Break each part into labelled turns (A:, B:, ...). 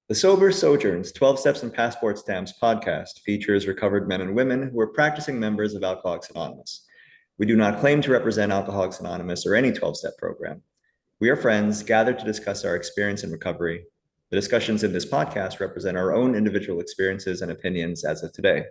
A: The Sober Sojourns 12 Steps and Passport Stamps podcast features recovered men and women who are practicing members of Alcoholics Anonymous. We do not claim to represent Alcoholics Anonymous or any 12-step program. We are friends gathered to discuss our experience in recovery. The discussions in this podcast represent our own individual experiences and opinions as of today.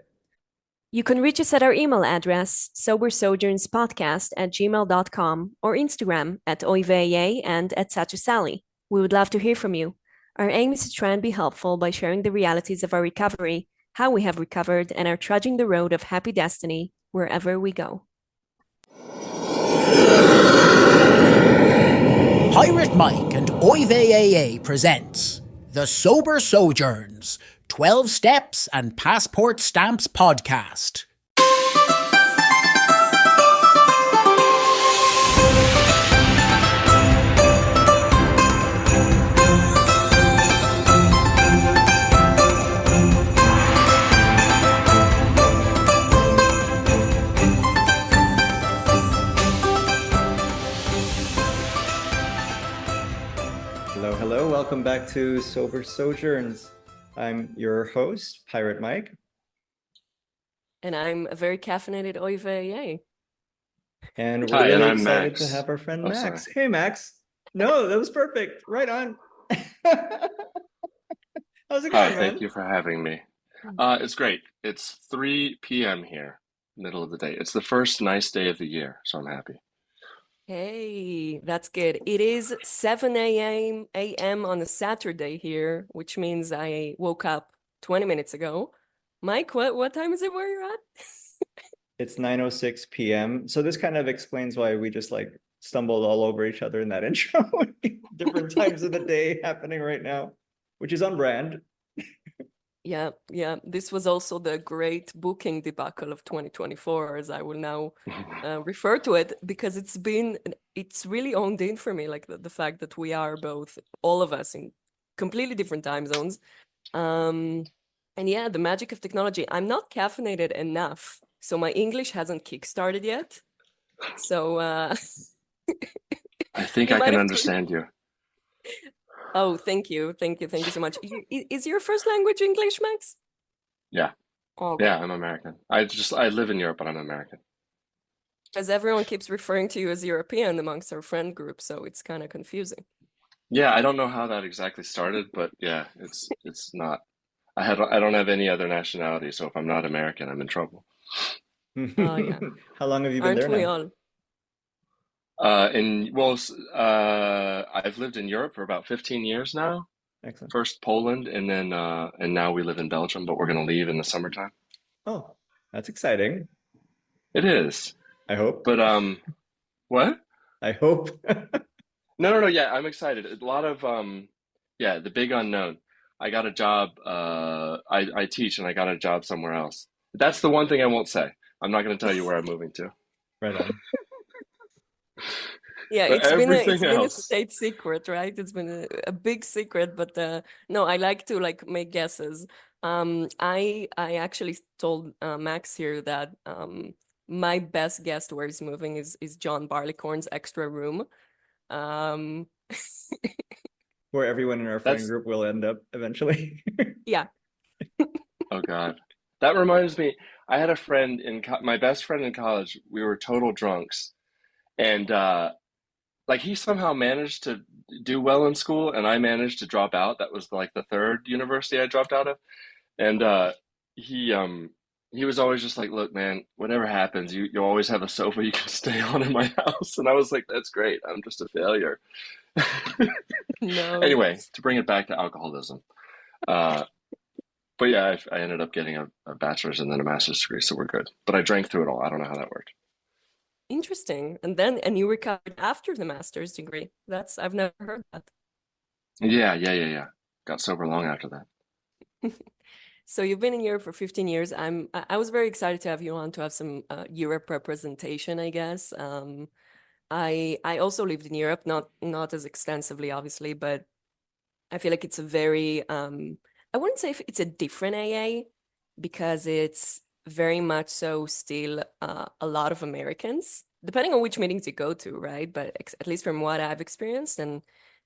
B: You can reach us at our email address, sobersojournspodcast@gmail.com, or Instagram at oivea and at Sally. We would love to hear from you. Our aim is to try and be helpful by sharing the realities of our recovery, how we have recovered, and are trudging the road of happy destiny wherever we go.
C: Pirate Mike and OIVAA presents The Sober Sojourns 12 Steps and Passport Stamps podcast.
A: Hello, welcome back to Sober Sojourns. I'm your host, Pirate Mike.
B: And I'm a very caffeinated OIVAA.
A: And we're
D: Hi, and
A: really
D: I'm
A: excited
D: Max.
A: to have our friend Max.
D: Sorry.
A: Hey, Max. No, that was perfect. Right on. How's it
D: Hi,
A: going, man?
D: thank you for having me. It's great. It's 3 p.m. here, middle of the day. It's the first nice day of the year, so I'm happy.
B: Hey, that's good. It is 7 a.m. on a Saturday here, which means I woke up 20 minutes ago. Mike, what time is it where you're at?
A: It's 9:06 p.m. So this kind of explains why we just like stumbled all over each other in that intro. Different times of the day happening right now, which is on brand.
B: Yeah. This was also the great booking debacle of 2024, as I will now refer to it, because it's really honed in for me, like the fact that we are both, all of us, in completely different time zones. And yeah, the magic of technology. I'm not caffeinated enough, so my English hasn't kickstarted yet. So
D: I think
B: you
D: I
B: might
D: can
B: have
D: understand you.
B: Oh, thank you so much. Is your first language English, Max?
D: Yeah,
B: Oh,
D: yeah, I'm American. I live in Europe, but I'm American.
B: because everyone keeps referring to you as European amongst our friend group, so it's kind of confusing.
D: Yeah, I don't know how that exactly started, but yeah, it's not. I don't have any other nationality, so if I'm not American, I'm in trouble.
B: Oh, yeah.
A: How long have you been
B: Aren't
A: there
B: we
A: now?
B: all?
D: I've lived in Europe for about 15 years now.
A: Excellent.
D: First Poland, and then and now we live in Belgium, but we're gonna leave in the summertime.
A: Oh, that's exciting.
D: It is,
A: I hope.
D: but what?
A: I hope.
D: No. Yeah, I'm excited. A lot of yeah, the big unknown. I got a job. I teach, and I got a job somewhere else. That's the one thing I won't say. I'm not going to tell you where I'm moving to.
A: Right on.
B: Yeah,
D: But
B: it's
D: everything
B: been a
D: else,
B: state secret, right? It's been a big secret, but no, I like to like make guesses. I actually told Max here that my best guess to where he's moving is John Barleycorn's extra room. Um,
A: Where everyone in our friend
D: that's
A: group will end up eventually.
B: yeah.
D: oh God. That reminds me. I had a friend my best friend in college. We were total drunks, and like he somehow managed to do well in school, and I managed to drop out. That was like the third university I dropped out of. And he um he was always just like, look, man, whatever happens, you always have a sofa you can stay on in my house. And I was like, that's great. I'm just a failure.
B: No.
D: Anyway, to bring it back to alcoholism. Uh, but yeah, I ended up getting a bachelor's and then a master's degree, so we're good. But I drank through it all. I don't know how that worked.
B: Interesting. And you recovered after the master's degree. I've never heard that.
D: Yeah. Got sober long after that.
B: So you've been in Europe for 15 years. I was very excited to have you on to have some Europe representation, I guess. I also lived in Europe, not as extensively, obviously, but I feel like it's a very I wouldn't say if it's a different AA, because it's very much so still a lot of Americans, depending on which meetings you go to, right? But at least from what I've experienced, and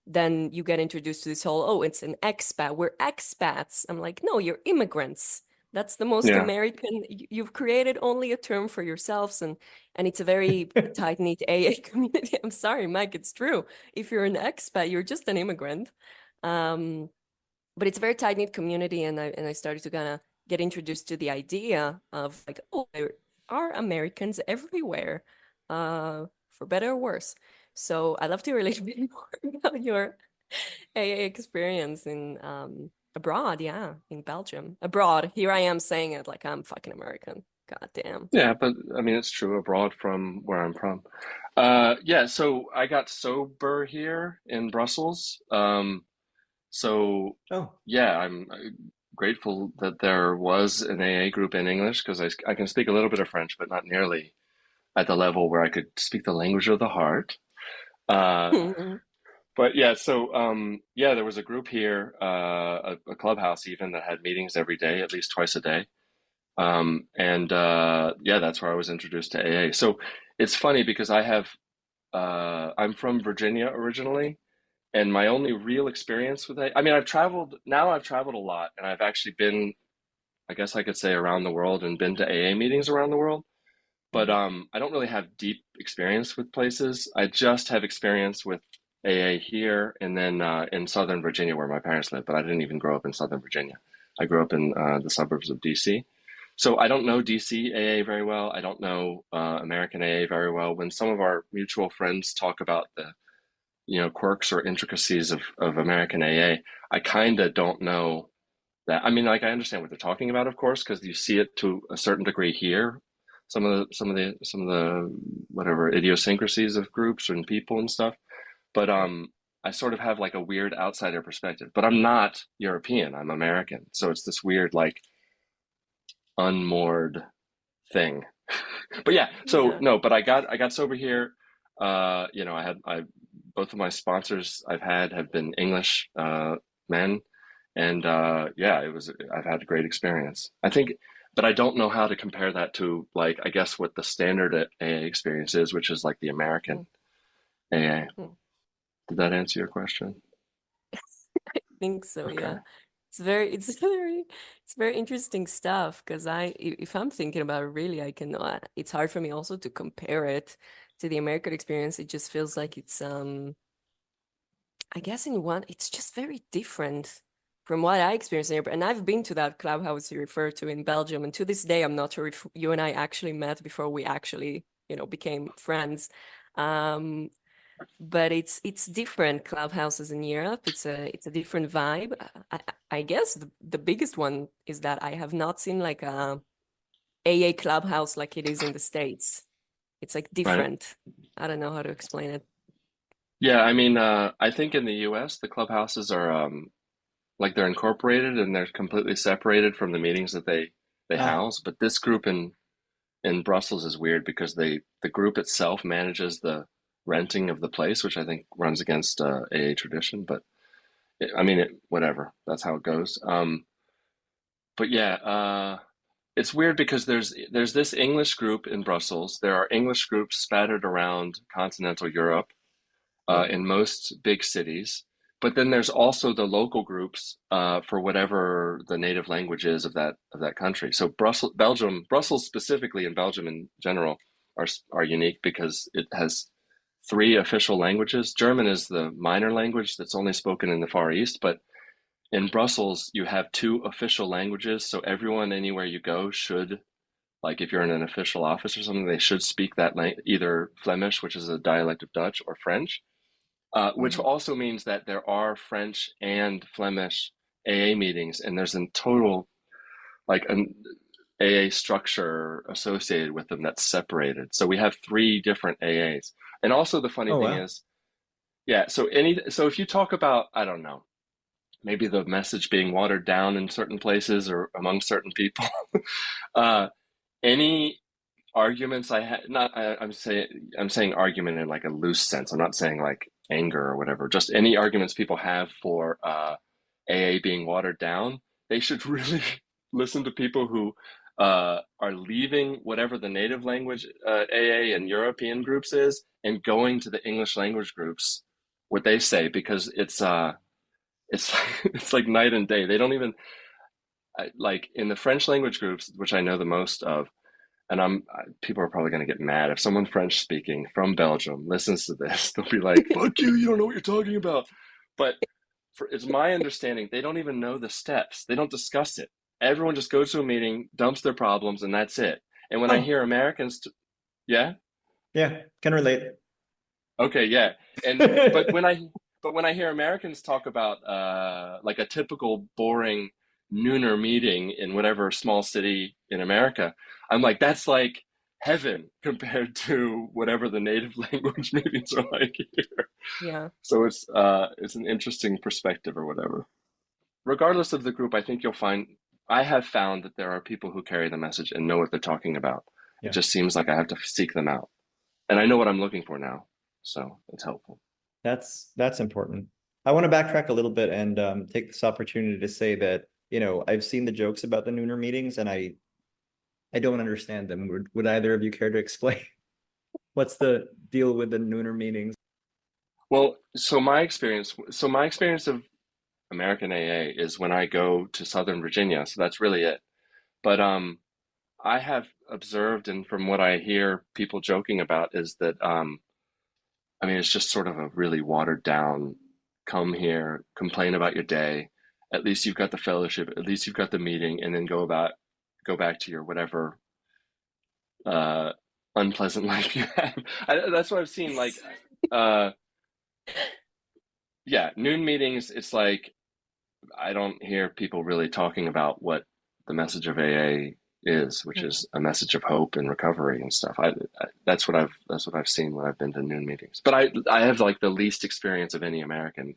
B: then you get introduced to this whole, oh, it's an expat. We're expats. I'm like, no, you're immigrants. That's the most
D: Yeah.
B: American. You've created only a term for yourselves, and it's a very tight-knit AA community. I'm sorry, Mike, it's true. If you're an expat, you're just an immigrant. But it's a very tight-knit community, and I started to kind of get introduced to the idea of like, oh, there are Americans everywhere, for better or worse. So I'd love to relate a bit more about your AA experience in abroad, yeah, in Belgium. Abroad, here I am saying it like I'm fucking American. God damn.
D: Yeah, but I mean, it's true abroad from where I'm from. Yeah, so I got sober here in Brussels. So
A: Oh,
D: yeah, I'm grateful that there was an AA group in English because I can speak a little bit of French, but not nearly at the level where I could speak the language of the heart. Uh, but yeah, so yeah, there was a group here, a clubhouse even that had meetings every day, at least twice a day. And yeah, that's where I was introduced to AA. So it's funny because I'm from Virginia originally, and my only real experience with AA, I mean, I've traveled a lot, and I've actually been, I guess I could say, around the world and been to AA meetings around the world. But I don't really have deep experience with places. I just have experience with AA here and then in Southern Virginia where my parents live, but I didn't even grow up in Southern Virginia. I grew up in the suburbs of DC. So I don't know DC AA very well. I don't know American AA very well. When some of our mutual friends talk about the, quirks or intricacies of American AA, I kind of don't know that. I mean, like I understand what they're talking about, of course, because you see it to a certain degree here. Some of the whatever idiosyncrasies of groups and people and stuff. But I sort of have like a weird outsider perspective. But I'm not European. I'm American. So it's this weird like unmoored thing. But yeah, so
B: Yeah.
D: no, but I got sober here. I both of my sponsors I've had have been English men, and yeah, I've had a great experience. I think, but I don't know how to compare that to like I guess what the standard AA experience is, which is like the American
B: Mm,
D: AA.
B: mm.
D: Did that answer your question?
B: Think so,
D: Okay.
B: yeah. It's very interesting stuff because if I'm thinking about it really, I cannot. It's hard for me also to compare it to the American experience. It just feels like it's I guess it's just very different from what I experienced in Europe. And I've been to that clubhouse you referred to in Belgium, and to this day, I'm not sure if you and I actually met before we actually, became friends. Um, but it's different clubhouses in Europe. It's a different vibe. I guess the biggest one is that I have not seen like a AA clubhouse like it is in the States. It's like
D: Right.
B: different. I don't know how to explain it.
D: Yeah, I mean, I think in the US, the clubhouses are like they're incorporated and they're completely separated from the meetings that they
A: ah,
D: house. But this group in Brussels is weird because the group itself manages the renting of the place, which I think runs against AA tradition. But I mean, whatever. That's how it goes. But yeah, it's weird because there's this English group in Brussels. There are English groups spattered around continental Europe
A: hmm.
D: in most big cities. But then there's also the local groups for whatever the native language is of that country. So Brussels specifically, and Belgium in general are unique because it has three official languages. German is the minor language that's only spoken in the Far East, but in Brussels you have two official languages. So everyone anywhere you go should, like if you're in an official office or something, they should speak that language, either Flemish, which is a dialect of Dutch, or French, which
B: Hmm.
D: also means that there are French and Flemish AA meetings, and there's a total like an AA structure associated with them that's separated. So we have three different AAs. And also the funny
A: Oh,
D: thing
A: wow.
D: is, yeah, so if you talk about, I don't know, maybe the message being watered down in certain places or among certain people, uh, any arguments I had, not I'm saying argument in like a loose sense. I'm not saying like anger or whatever. Just any arguments people have for AA being watered down, they should really listen to people who are leaving whatever the native language AA and European groups is and going to the English language groups what they say because it's it's like night and day. They don't even like in the French language groups, which I know the most of, and people are probably going to get mad if someone French speaking from Belgium listens to this. They'll be like, "Fuck you! You don't know what you're talking about." But it's my understanding they don't even know the steps. They don't discuss it. Everyone just goes to a meeting, dumps their problems, and that's it. And when I
A: Oh,
D: hear Americans, yeah,
A: yeah, can relate.
D: okay, yeah, and but when I hear Americans talk about like a typical boring nooner meeting in whatever small city in America, I'm like, that's like heaven compared to whatever the native language meetings are like here.
B: Yeah.
D: So it's an interesting perspective or whatever. Regardless of the group, I think you'll find I have found that there are people who carry the message and know what they're talking about. It
A: Yeah,
D: just seems like I have to seek them out. And I know what I'm looking for now. So it's helpful.
A: that's important. I want to backtrack a little bit and take this opportunity to say that, I've seen the jokes about the nooner meetings and I don't understand them. Would either of you care to explain what's the deal with the nooner meetings?
D: Well, so my experience of American AA is when I go to Southern Virginia. So that's really it. But I have observed, and from what I hear people joking about, is that I mean, it's just sort of a really watered down, come here, complain about your day. At least you've got the fellowship, at least you've got the meeting, and then go back to your whatever uh, unpleasant life you have. That's what I've seen. Like, uh, yeah, noon meetings, it's like I don't hear people really talking about what the message of AA is, which
B: Yeah.
D: is a message of hope and recovery and stuff. That's what I've seen when I've been to noon meetings. But I have like the least experience of any American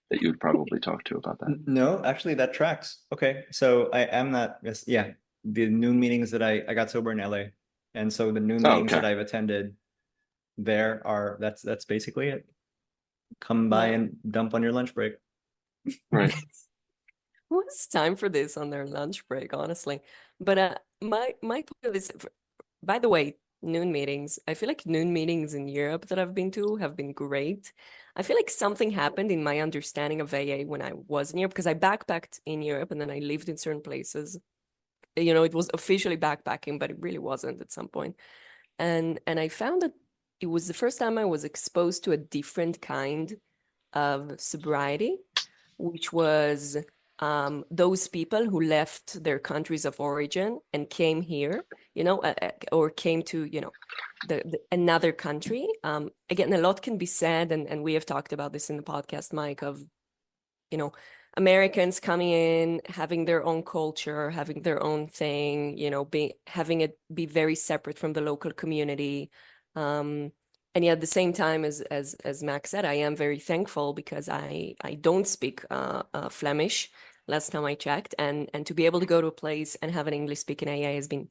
D: that you would probably talk to about that.
A: No, actually that tracks. Okay, so I am not, yes, yeah, the noon meetings that I got sober in LA. And so the noon
D: Oh,
A: meetings
D: okay.
A: that I've attended there are, that's basically it. Come by
B: Yeah.
A: and dump on your lunch break.
D: Right.
B: Who has time for this on their lunch break, honestly? But my point of this, by the way, noon meetings. I feel like noon meetings in Europe that I've been to have been great. I feel like something happened in my understanding of AA when I was in Europe because I backpacked in Europe and then I lived in certain places. It was officially backpacking, but it really wasn't at some point. And I found that it was the first time I was exposed to a different kind of sobriety, which was those people who left their countries of origin and came here, or came to, another country. Again, a lot can be said, and we have talked about this in the podcast, Mike, of, you know, Americans coming in, having their own culture, having their own thing, having it be very separate from the local community. And yet at the same time, as Max said, I am very thankful because I don't speak Flemish last time I checked, and to be able to go to a place and have an English speaking AA has been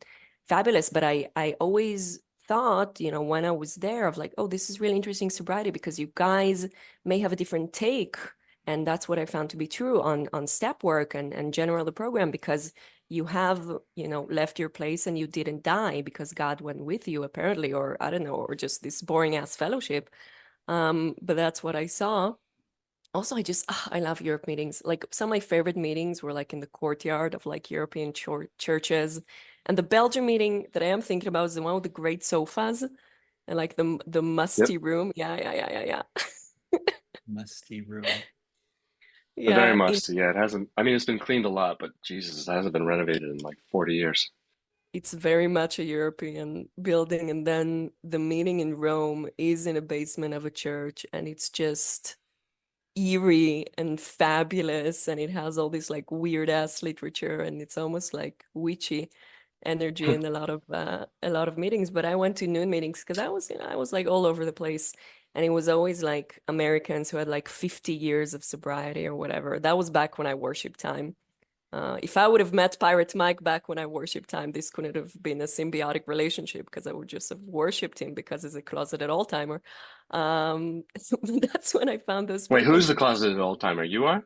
B: fabulous. But I always thought, when I was there, of like, oh, this is really interesting sobriety because you guys may have a different take, and that's what I found to be true on step work and general the program, because you have, left your place and you didn't die because God went with you, apparently, or I don't know, or just this boring ass fellowship. But that's what I saw. Also, I love Europe meetings. Like some of my favorite meetings were like in the courtyard of like European churches. And the Belgian meeting that I am thinking about is the one with the great sofas and like the
D: Yep.
B: musty room. Yeah.
A: Musty room.
D: Very
B: Yeah,
D: much. Yeah, it hasn't. I mean, it's been cleaned a lot, but Jesus, it hasn't been renovated in like 40 years.
B: it's very much a European building. And then the meeting in Rome is in a basement of a church, and it's just eerie and fabulous, and it has all this like weird ass literature, and it's almost like witchy energy in a lot of meetings. But I went to noon meetings because I was like all over the place, and it was always like Americans who had like 50 years of sobriety or whatever. That was back when I worship time. If I would have met Pirate Mike back when I worship time, this couldn't have been a symbiotic relationship because I would just have worshipped him because he's a closeted all-timer. So that's when I found those
D: Wait,
B: people
D: who's the
B: who just
D: closeted old timer? You are?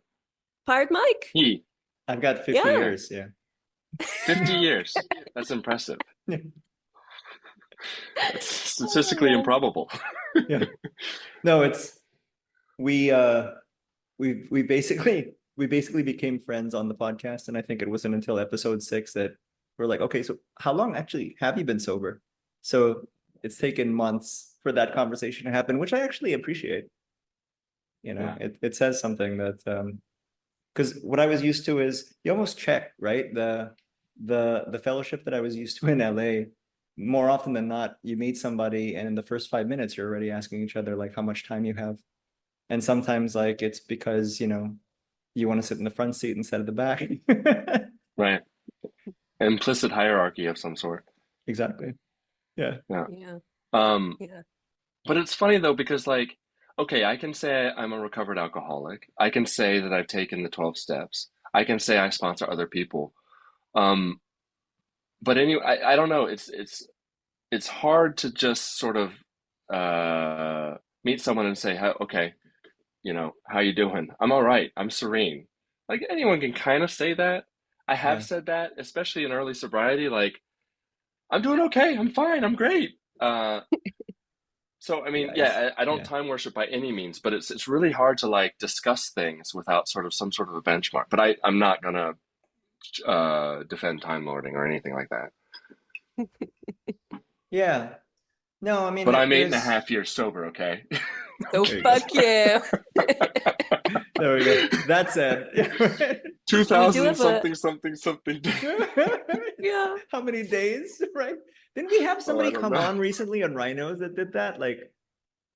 B: Pirate Mike.
D: He.
A: I've got 50
B: Yeah.
A: years, yeah.
D: 50 years. That's impressive. That's
B: Oh,
D: statistically
B: yeah.
D: improbable.
A: Yeah. No, we we basically became friends on the podcast, and I think it wasn't until episode 6 that we're like, okay, so how long actually have you been sober? So it's taken months for that conversation to happen, which I actually appreciate. You know,
D: Yeah.
A: it says something that because what I was used to is you almost check, right? The fellowship that I was used to in LA, more often than not, you meet somebody and in the first 5 minutes you're already asking each other like how much time you have. And sometimes like it's because, you know, you want to sit in the front seat instead of the back.
D: Right. Implicit hierarchy of some sort.
A: Exactly. Yeah.
D: Yeah.
B: Yeah.
D: Um,
B: Yeah.
D: but it's funny though, because like, okay, I can say I'm a recovered alcoholic. I can say that I've taken the 12 steps. I can say I sponsor other people. Um, but anyway, I don't know. It's hard to just sort of meet someone and say, okay, you know, how you doing? I'm all right. I'm serene. Like anyone can kind of say that. I have
A: Yeah.
D: said that, especially in early sobriety, like I'm doing okay. I'm fine. I'm great. So I mean,
A: Yeah.
D: yeah, I don't
A: Yeah.
D: time worship by any means, but it's really hard to like discuss things without sort of some sort of a benchmark. But I'm not gonna defend time lording or anything like that.
A: Yeah. No, I mean
D: But I'm eight and a
A: there's
D: half years sober, okay?
B: So
A: there you go.
B: fuck yeah.
A: There we go. That's it.
D: 2000
B: have a
D: something something something.
B: yeah.
A: How many days, right? Didn't we have
D: Oh, I
A: somebody
D: don't
A: come
D: know.
A: on recently on Rhinos that did that? Like,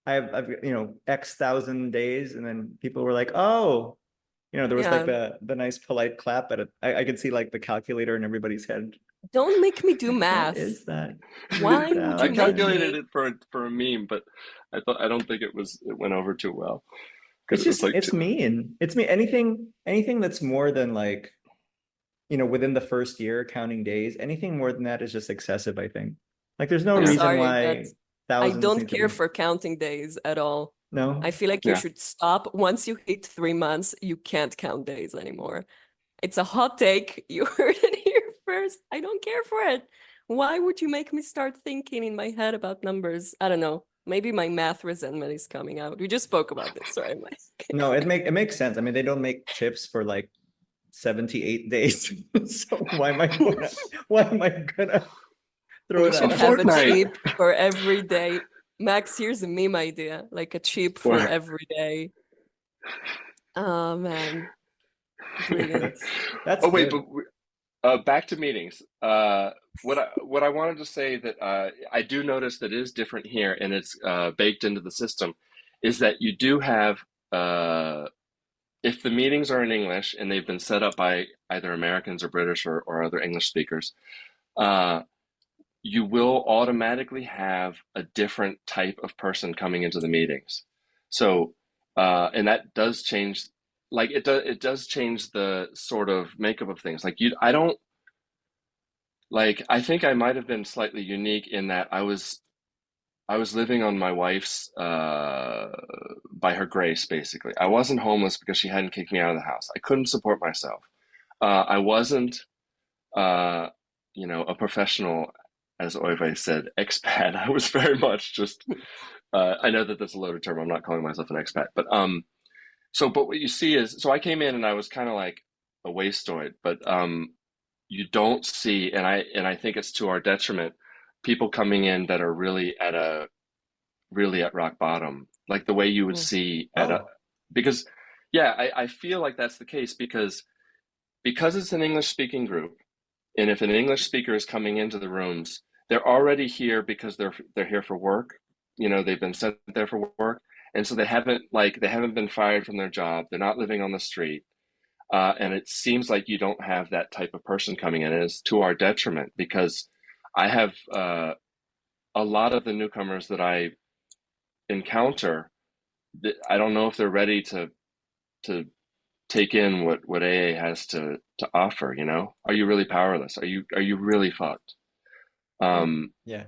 A: I've you know X thousand days, and then people were like, "Oh, you know," there was like
B: Yeah.
A: the nice polite clap at it. I could see like the calculator in everybody's head.
B: Don't make me do
A: Like, what
B: math.
A: is that?
B: Why would
D: I
B: you make
A: 2,000.
D: calculated
B: me?
D: it for a meme, but I don't think it went over too well because
A: It's
D: it was
A: just
D: like
A: it's mean. It's me. Anything that's more than like you know within the first year counting days. Anything more than that is just excessive. I think. Like, there's no
B: I'm
D: yeah,
A: reason
B: sorry, but
A: why
B: I
A: thousands
B: don't
A: need to
B: care
A: be.
B: for counting days at all. I
A: No.
B: feel like you
D: yeah.
B: should stop once you hit 3 months. You can't count days anymore. It's a hot take. You heard it here first. I don't care for it. Why would you make me start thinking in my head about numbers? I don't know. Maybe my math resentment is coming out. We just spoke about this, right, Mike?
A: No, it makes sense. I mean, they don't make chips for like 78 days. So why am I gonna throw
B: We
A: that
B: should
D: A
A: out?
B: have a
D: fortnight
B: chip for every day. Max, here's a meme idea, like a chip for
D: or
B: every day. Oh man, brilliant.
A: That's
D: oh wait,
A: good.
D: but back to meetings. What I wanted to say that I do notice that is different here, and it's baked into the system, is that you do have if the meetings are in English and they've been set up by either Americans or British or other English speakers, uh, you will automatically have a different type of person coming into the meetings. So, and that does change, like it does change the sort of makeup of things. Like I don't like, I think I might have been slightly unique in that I was living on my wife's, by her grace, basically. I wasn't homeless because she hadn't kicked me out of the house. I couldn't support myself. I wasn't, uh, you know, a professional, as Oive said, expat. I was very much just, I know that that's a loaded term. I'm not calling myself an expat, but, but what you see is, so I came in and I was kind of like a wastoid, but, you don't see, and I think it's to our detriment, people coming in that are really at rock bottom, like the way you would
B: Mm.
D: see at a,
A: Oh,
D: because yeah, I feel like that's the case because it's an English speaking group, and if an English speaker is coming into the rooms, they're already here because they're here for work. You know, they've been sent there for work, and so they haven't been fired from their job. They're not living on the street. And it seems like you don't have that type of person coming in. And it's to our detriment because I have a lot of the newcomers that I encounter. I don't know if they're ready to take in what AA has to offer. You know, are you really powerless? Are you really fucked?
A: yeah,
D: Um,
A: yeah.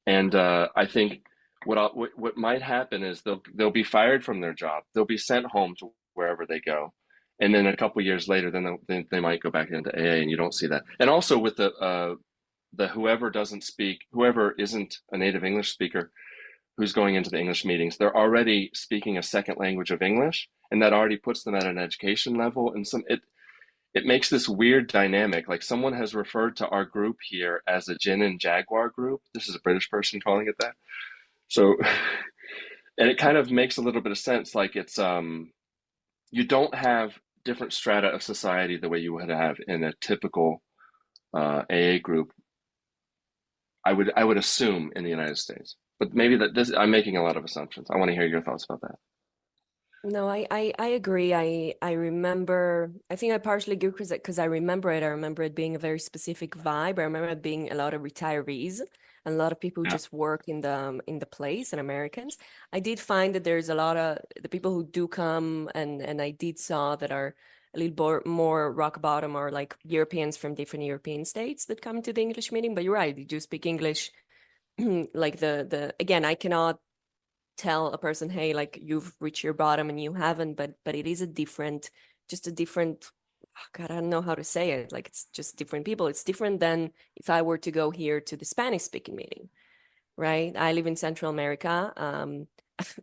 D: and I think what might happen is they'll be fired from their job. They'll be sent home to wherever they go, and then a couple years later, then they might go back into AA, and you don't see that. And also with the whoever doesn't speak, whoever isn't a native English speaker, who's going into the English meetings, they're already speaking a second language of English, and that already puts them at an education level. And it makes this weird dynamic. Like someone has referred to our group here as a gin and jaguar group. This is a British person calling it that. So, and it kind of makes a little bit of sense. Like it's you don't have different strata of society the way you would have in a typical AA group. I would assume in the United States, but maybe I'm making a lot of assumptions. I want to hear your thoughts about that.
B: No, I agree. I remember, I think I partially agree because I remember it. I remember it being a very specific vibe. I remember it being a lot of retirees and a lot of people who
D: Yeah.
B: just work in the place, and Americans. I did find that there's a lot of the people who do come, and I did saw that are a little more rock bottom, or like Europeans from different European states that come to the English meeting. But you're right, they do speak English. Like the again, I cannot tell a person, hey, like you've reached your bottom and you haven't, but it is just a different, oh God, I don't know how to say it. Like it's just different people. It's different than if I were to go here to the Spanish speaking meeting, right? I live in Central America.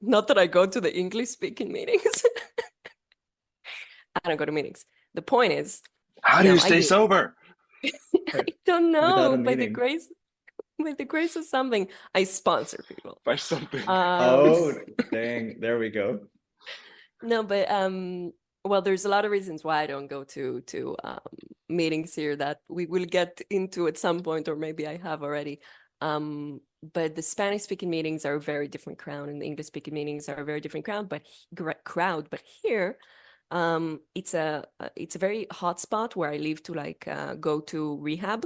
B: Not that I go to the English speaking meetings. I don't go to meetings. The point is,
D: How do you stay sober?
B: I don't
A: Without a
B: know,
A: meeting.
B: by the grace of something, I sponsor people.
D: By something.
A: Oh, dang. There we go.
B: No, but well, there's a lot of reasons why I don't go to meetings here that we will get into at some point, or maybe I have already. But the Spanish speaking meetings are a very different crowd, and the English speaking meetings are a very different crowd. But here, it's a very hot spot where I live to like go to rehab.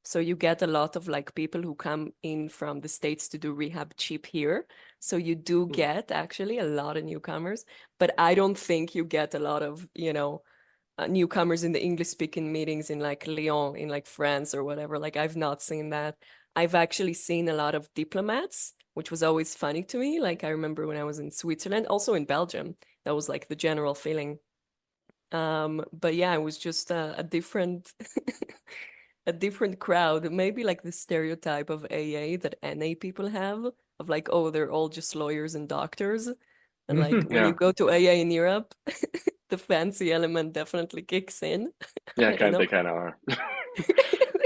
B: So you get a lot of like people who come in from the States to do rehab cheap here. So you do get actually a lot of newcomers, but I don't think you get a lot of, newcomers in the English speaking meetings in like Lyon, in like France or whatever. Like I've not seen that. I've actually seen a lot of diplomats, which was always funny to me. Like I remember when I was in Switzerland, also in Belgium, that was like the general feeling. But yeah, it was just a different a different crowd. Maybe like the stereotype of AA that NA people have of like, oh, they're all just lawyers and doctors. And like when you
D: Yeah.
B: go to AA in Europe, the fancy element definitely kicks in.
D: Yeah,
B: I don't know.
D: they kind of are.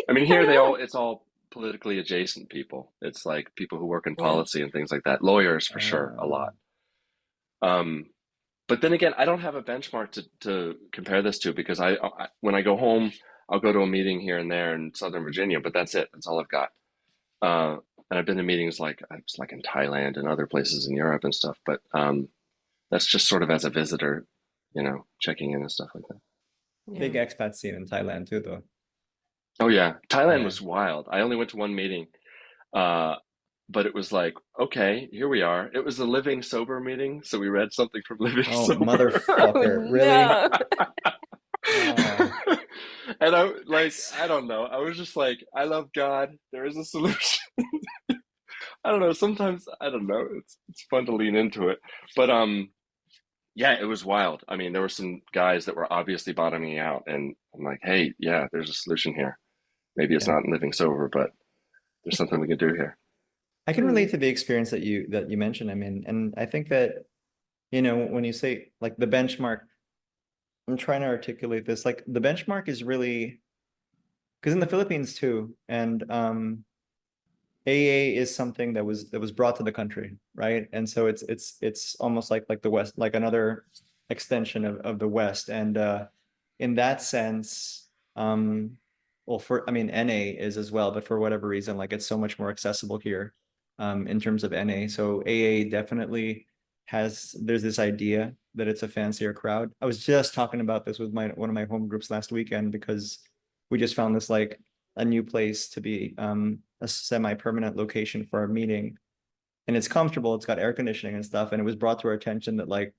D: I mean, here it's all politically adjacent people. It's like people who work in
B: Yeah.
D: policy and things like that. Lawyers for sure, a lot. But then again, I don't have a benchmark to compare this to because when I go home, I'll go to a meeting here and there in Southern Virginia, but that's it. That's all I've got. And I've been to meetings like in Thailand and other places in Europe and stuff, but that's just sort of as a visitor, checking in and stuff like that.
A: Big
B: Yeah.
A: expat scene in Thailand too, though.
D: Oh yeah, Thailand
A: Yeah.
D: was wild. I only went to one meeting, but it was like, okay, here we are. It was a Living Sober meeting, so we read something from Living
A: Oh,
D: Sober.
A: motherfucker.
B: Oh,
A: Really?
B: no.
D: And I don't know. I was just like, I love God. There is a solution. I don't know. Sometimes I don't know. It's fun to lean into it, but yeah, it was wild. I mean, there were some guys that were obviously bottoming out, and I'm like, hey, yeah, there's a solution here. Maybe it's
A: Yeah.
D: not living sober, but there's something we can do here.
A: I can relate to the experience that you mentioned. I mean, and I think that, when you say like the benchmark, I'm trying to articulate this. Like the benchmark is really because in the Philippines too, and AA is something that was brought to the country, right? And so it's almost like the West, like another extension of the West. And in that sense, well, I mean, NA is as well, but for whatever reason, like it's so much more accessible here, in terms of NA. So AA definitely there's this idea that it's a fancier crowd. I was just talking about this with one of my home groups last weekend because we just found this like a new place to be, a semi-permanent location for our meeting. And it's comfortable, it's got air conditioning and stuff. And it was brought to our attention that like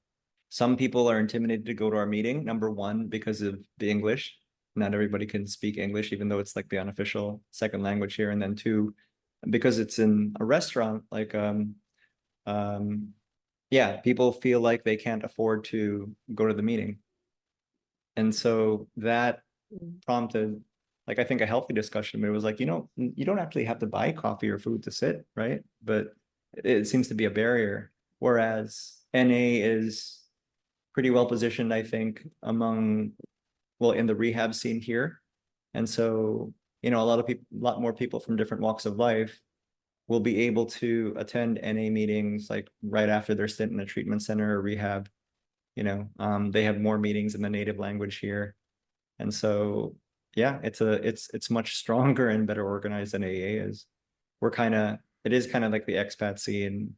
A: some people are intimidated to go to our meeting. Number one, because of the English. Not everybody can speak English, even though it's like the unofficial second language here. And then two, because it's in a restaurant, like yeah, people feel like they can't afford to go to the meeting. And so that prompted, like, I think a healthy discussion. But it was like, you don't actually have to buy coffee or food to sit, right? But it seems to be a barrier. Whereas NA is pretty well positioned, I think, among, well, in the rehab scene here. And so, you know, a lot more people from different walks of life will be able to attend NA meetings like right after their stint in a treatment center or rehab. You know, they have more meetings in the native language here. And so, yeah, it's much stronger and better organized than AA is. It is kind of like the expat scene.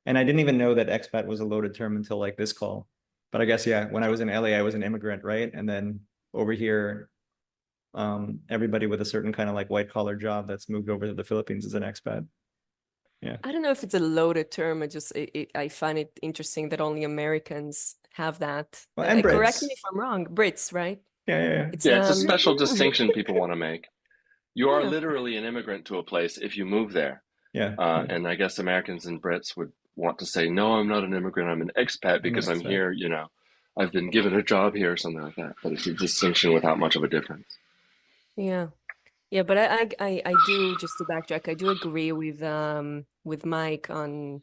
A: And I didn't even know that expat was a loaded term until like this call. But I guess, yeah, when I was in LA, I was an immigrant, right? And then over here, everybody with a certain kind of like white collar job that's moved over to the Philippines is an expat. Yeah.
B: I don't know if it's a loaded term. I find it interesting that only Americans have that.
A: Well, and
B: Correct me
A: Brits.
B: if I'm wrong. Brits, right?
A: Yeah.
B: It's
D: Yeah, it's a special distinction people want to make. You are
B: Yeah.
D: literally an immigrant to a place if you move there.
A: Yeah.
D: And I guess Americans and Brits would want to say, no, I'm not an immigrant, I'm an expat because I'm
A: expat.
D: here, you know, I've been given a job here or something like that. But it's a distinction without much of a difference.
B: Yeah. Yeah, but I do, just to backtrack, I do agree with Mike on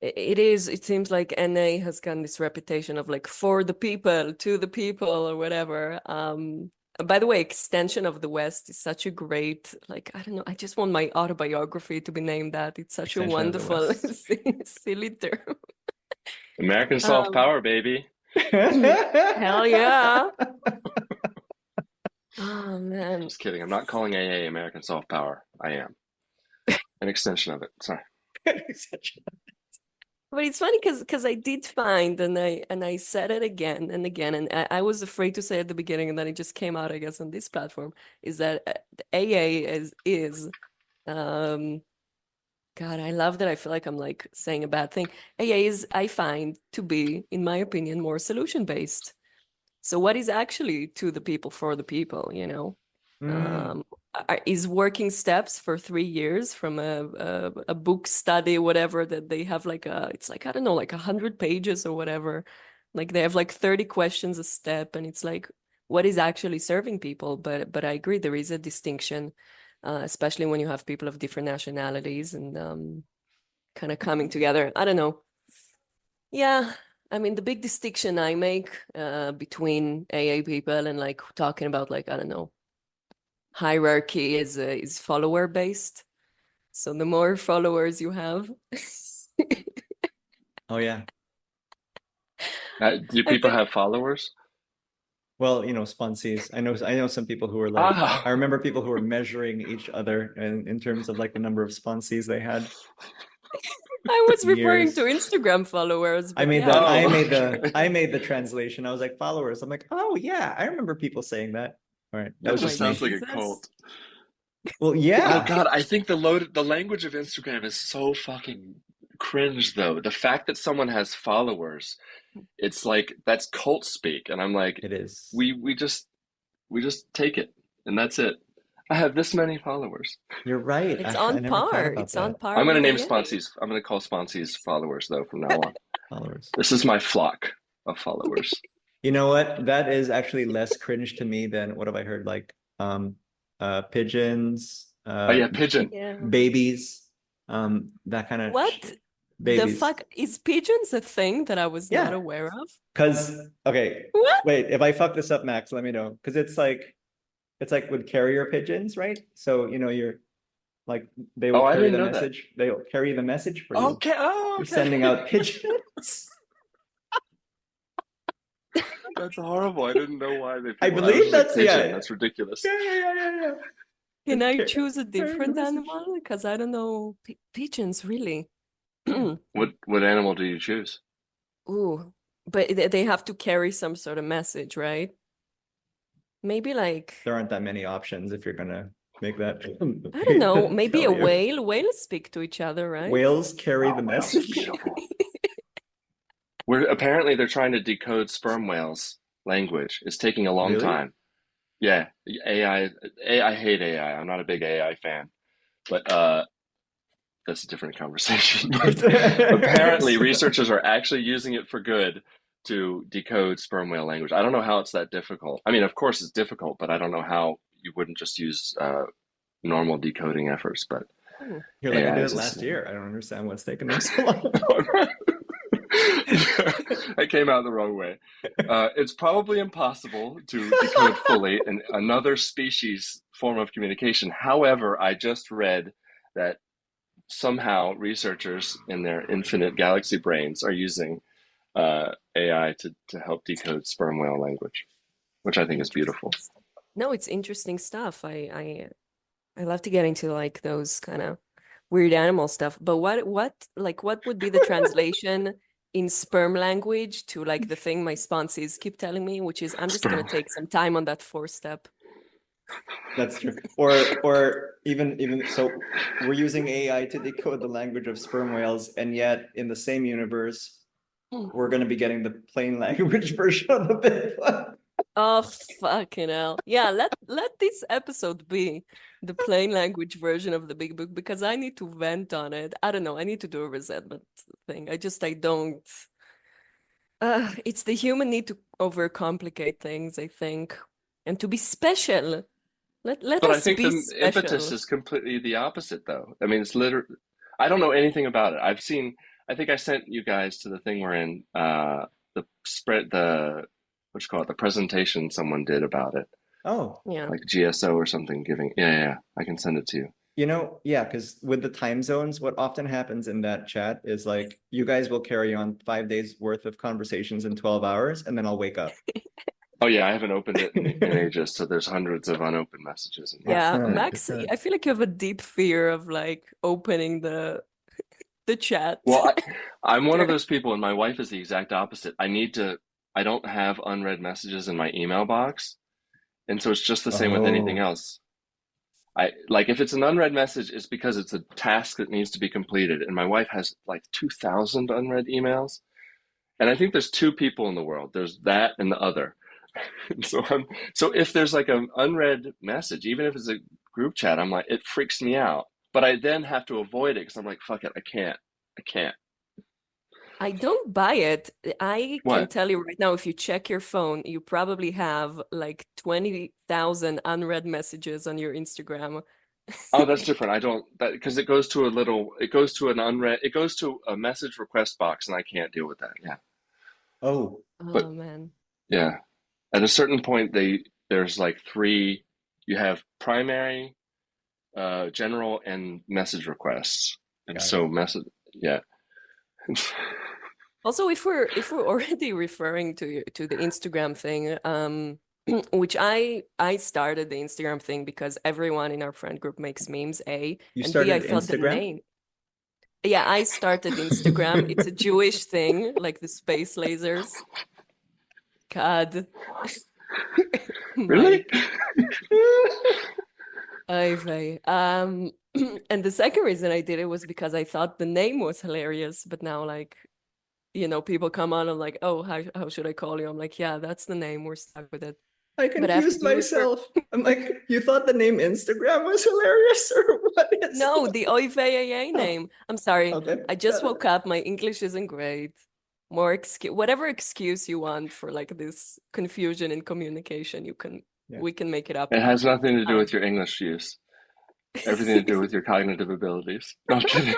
B: it seems like NA has gotten this reputation of like for the people, to the people, or whatever. By the way, extension of the West is such a great, like, I don't know, I just want my autobiography to be named that. It's such a
A: Extension of the
B: wonderful,
A: West.
B: silly term.
D: American soft power, baby.
B: Hell yeah. Oh man.
D: Just kidding. I'm not calling AA American soft power. I am. An extension of it. Sorry.
B: But it's funny because I did find, and I said it again and again, and I was afraid to say at the beginning, and then it just came out, I guess, on this platform, is that the AA is God, I love that. I feel like I'm like saying a bad thing. AA is, I find, to be, in my opinion, more solution based. So what is actually to the people, for the people, you know? Is working steps for 3 years from a book study, whatever, that they have like it's like, I don't know, like 100 pages or whatever. Like they have like 30 questions a step, and it's like, what is actually serving people? But I agree, there is a distinction, especially when you have people of different nationalities and kind of coming together. I don't know. Yeah, I mean, the big distinction I make between AA people and like talking about like, I don't know, hierarchy is follower based. So the more followers you have,
A: Oh yeah.
D: Do people have followers?
A: Well, you know, sponsees. I know some people who were like,
D: Ah.
A: I remember people who were measuring each other in terms of like the number of sponsees they had.
B: I was referring
A: Years.
B: to Instagram followers,
A: I
B: but
A: made
B: yeah.
A: the
D: Oh,
A: I made the translation. I was like followers. I'm like, oh yeah, I remember people saying that. All right, that
D: that
A: was
B: Oh my
D: just
A: just me.
D: sounds like a
B: Jesus.
D: cult.
A: Well,
D: Oh
A: yeah,
D: God, I think the language of Instagram is so fucking cringe though. The fact that someone has followers, it's like that's cult speak, and I'm like,
A: it is.
D: we just take it, and that's it. I have this many followers.
A: You're right.
B: It's
A: Actually, I
B: on
A: never thought
B: par.
A: about
B: It's on
A: that.
B: par
D: I'm gonna
B: with
D: name
B: AA.
D: sponsees. I'm gonna call sponsees followers though from now on.
A: Followers.
D: This is my flock of followers.
A: You know what? That is actually less cringe to me than what have I heard? Like pigeons,
D: Oh yeah, pigeon.
B: Yeah.
A: babies, that kind of
B: What the
A: babies.
B: fuck is pigeons a thing that I was not
A: Yeah.
B: aware of?
A: Because okay,
B: What?
A: wait, if I fuck this up, Max, let me know. Because it's like with carrier pigeons, right? So you know you're like they
D: Oh,
A: will
D: I
A: carry
D: didn't
A: the
D: know that.
A: message. They'll carry the message for you.
D: Okay. Oh,
A: You're
D: okay.
A: sending out pigeons.
D: That's horrible. I didn't know why they.
A: I
D: Was
A: believe
D: like
A: that's
D: pigeon.
A: yeah.
D: That's ridiculous.
A: Yeah.
B: Can I
A: Carry
B: choose a
A: the
B: different
A: message.
B: animal? Because I don't know pigeons really.
D: What animal do you choose?
B: Ooh, but they have to carry some sort of message, right? Maybe like,
A: There aren't that many options if you're gonna make that.
B: I don't know, maybe a
A: tell you.
B: whale. Whales speak to each other, right?
A: Whales carry
D: Oh,
A: the
D: whales are
A: message.
D: beautiful. Apparently they're trying to decode sperm whales language. It's taking a long
A: Really?
D: time. Yeah, AI. I hate AI. I'm not a big AI fan, but that's a different conversation. But apparently, researchers are actually using it for good to decode sperm whale language. I don't know how it's that difficult. I mean, of course it's difficult, but I don't know how you wouldn't just use normal decoding efforts. But
A: You're like, I
D: AI
A: did it
D: is a
A: last
D: snake.
A: year. I don't understand what's taking them so long.
D: I came out the wrong way. It's probably impossible to decode fully another species form of communication. However, I just read that somehow researchers in their infinite galaxy brains are using AI to help decode sperm whale language, which I think is beautiful.
B: No, it's interesting stuff. I love to get into like those kind of weird animal stuff. But what would be the translation in sperm language to like the thing my sponsors keep telling me, which is I'm just gonna
D: Sperm.
B: take some time on that 4-step.
A: That's true. Or even so, we're using AI to decode the language of sperm whales, and yet in the same universe, we're going to be getting the plain language version of the Bigfoot.
B: Oh fucking hell. Yeah, let this episode be the plain language version of the big book because I need to vent on it. I don't know. I need to do a resentment thing. I don't. It's the human need to overcomplicate things, I think, and to be special. Let
D: But I
B: us
D: think
B: be
D: the impetus
B: special.
D: is completely the opposite, though. I mean, it's literally, I don't know anything about it. I think I sent you guys to the thing we're in, what you call it, the presentation someone did about it,
A: Oh,
B: Yeah.
D: like GSO or something giving. Yeah. I can send it to you.
A: yeah, because with the time zones, what often happens in that chat is like you guys will carry on 5 days worth of conversations in 12 hours, and then I'll wake up.
D: Oh, yeah, I haven't opened it in ages, so there's hundreds of unopened messages in here.
B: Yeah,
A: Excellent,
B: Max,
A: excellent.
B: I feel like you have a deep fear of like opening the chat.
D: Well, I'm one of those people, and my wife is the exact opposite. I don't have unread messages in my email box. And so it's just the same with anything
A: Oh,
D: else. I like if it's an unread message, it's because it's a task that needs to be completed. And my wife has like 2,000 unread emails. And I think there's two people in the world. There's that and the other. So if there's like an unread message, even if it's a group chat, I'm like, it freaks me out. But I then have to avoid it because I'm like, fuck it, I can't. I can't.
B: I don't buy it. I can
D: What?
B: tell you right now, if you check your phone, you probably have like 20,000 unread messages on your Instagram.
D: Oh, that's different. I don't that because it goes to an unread, it goes to a message request box, and I can't deal with that. Yeah.
A: oh,
D: But
B: Oh man.
D: yeah, at a certain point, there's like three. You have primary, general, and message requests, and
A: got it.
D: so message. Yeah.
B: Also, if we're already referring to the Instagram thing, which I started the Instagram thing because everyone in our friend group makes memes, A,
A: You
B: and B, I
A: started
B: thought the
A: Instagram?
B: name. Yeah, I started Instagram. It's a Jewish thing, like the space lasers. God.
D: Really?
B: Mike. Ivy. And the second reason I did it was because I thought the name was hilarious, but now like, people come on and like, oh, how should I call you? I'm like, yeah, that's the name. We're stuck with it.
A: I
B: But after
A: confused
B: you refer,
A: myself. I'm like, you thought the name Instagram was hilarious, or what is
B: no,
A: it?
B: the OIVAA
A: Oh,
B: name. I'm sorry.
A: okay,
B: I just
A: got it.
B: woke up. My English isn't great. More excuse, whatever excuse you want for like this confusion in communication,
A: Yeah.
B: we can make it up.
D: It has nothing to do
B: Um,
D: with your English use. Everything to do with your cognitive abilities. No, I'm kidding.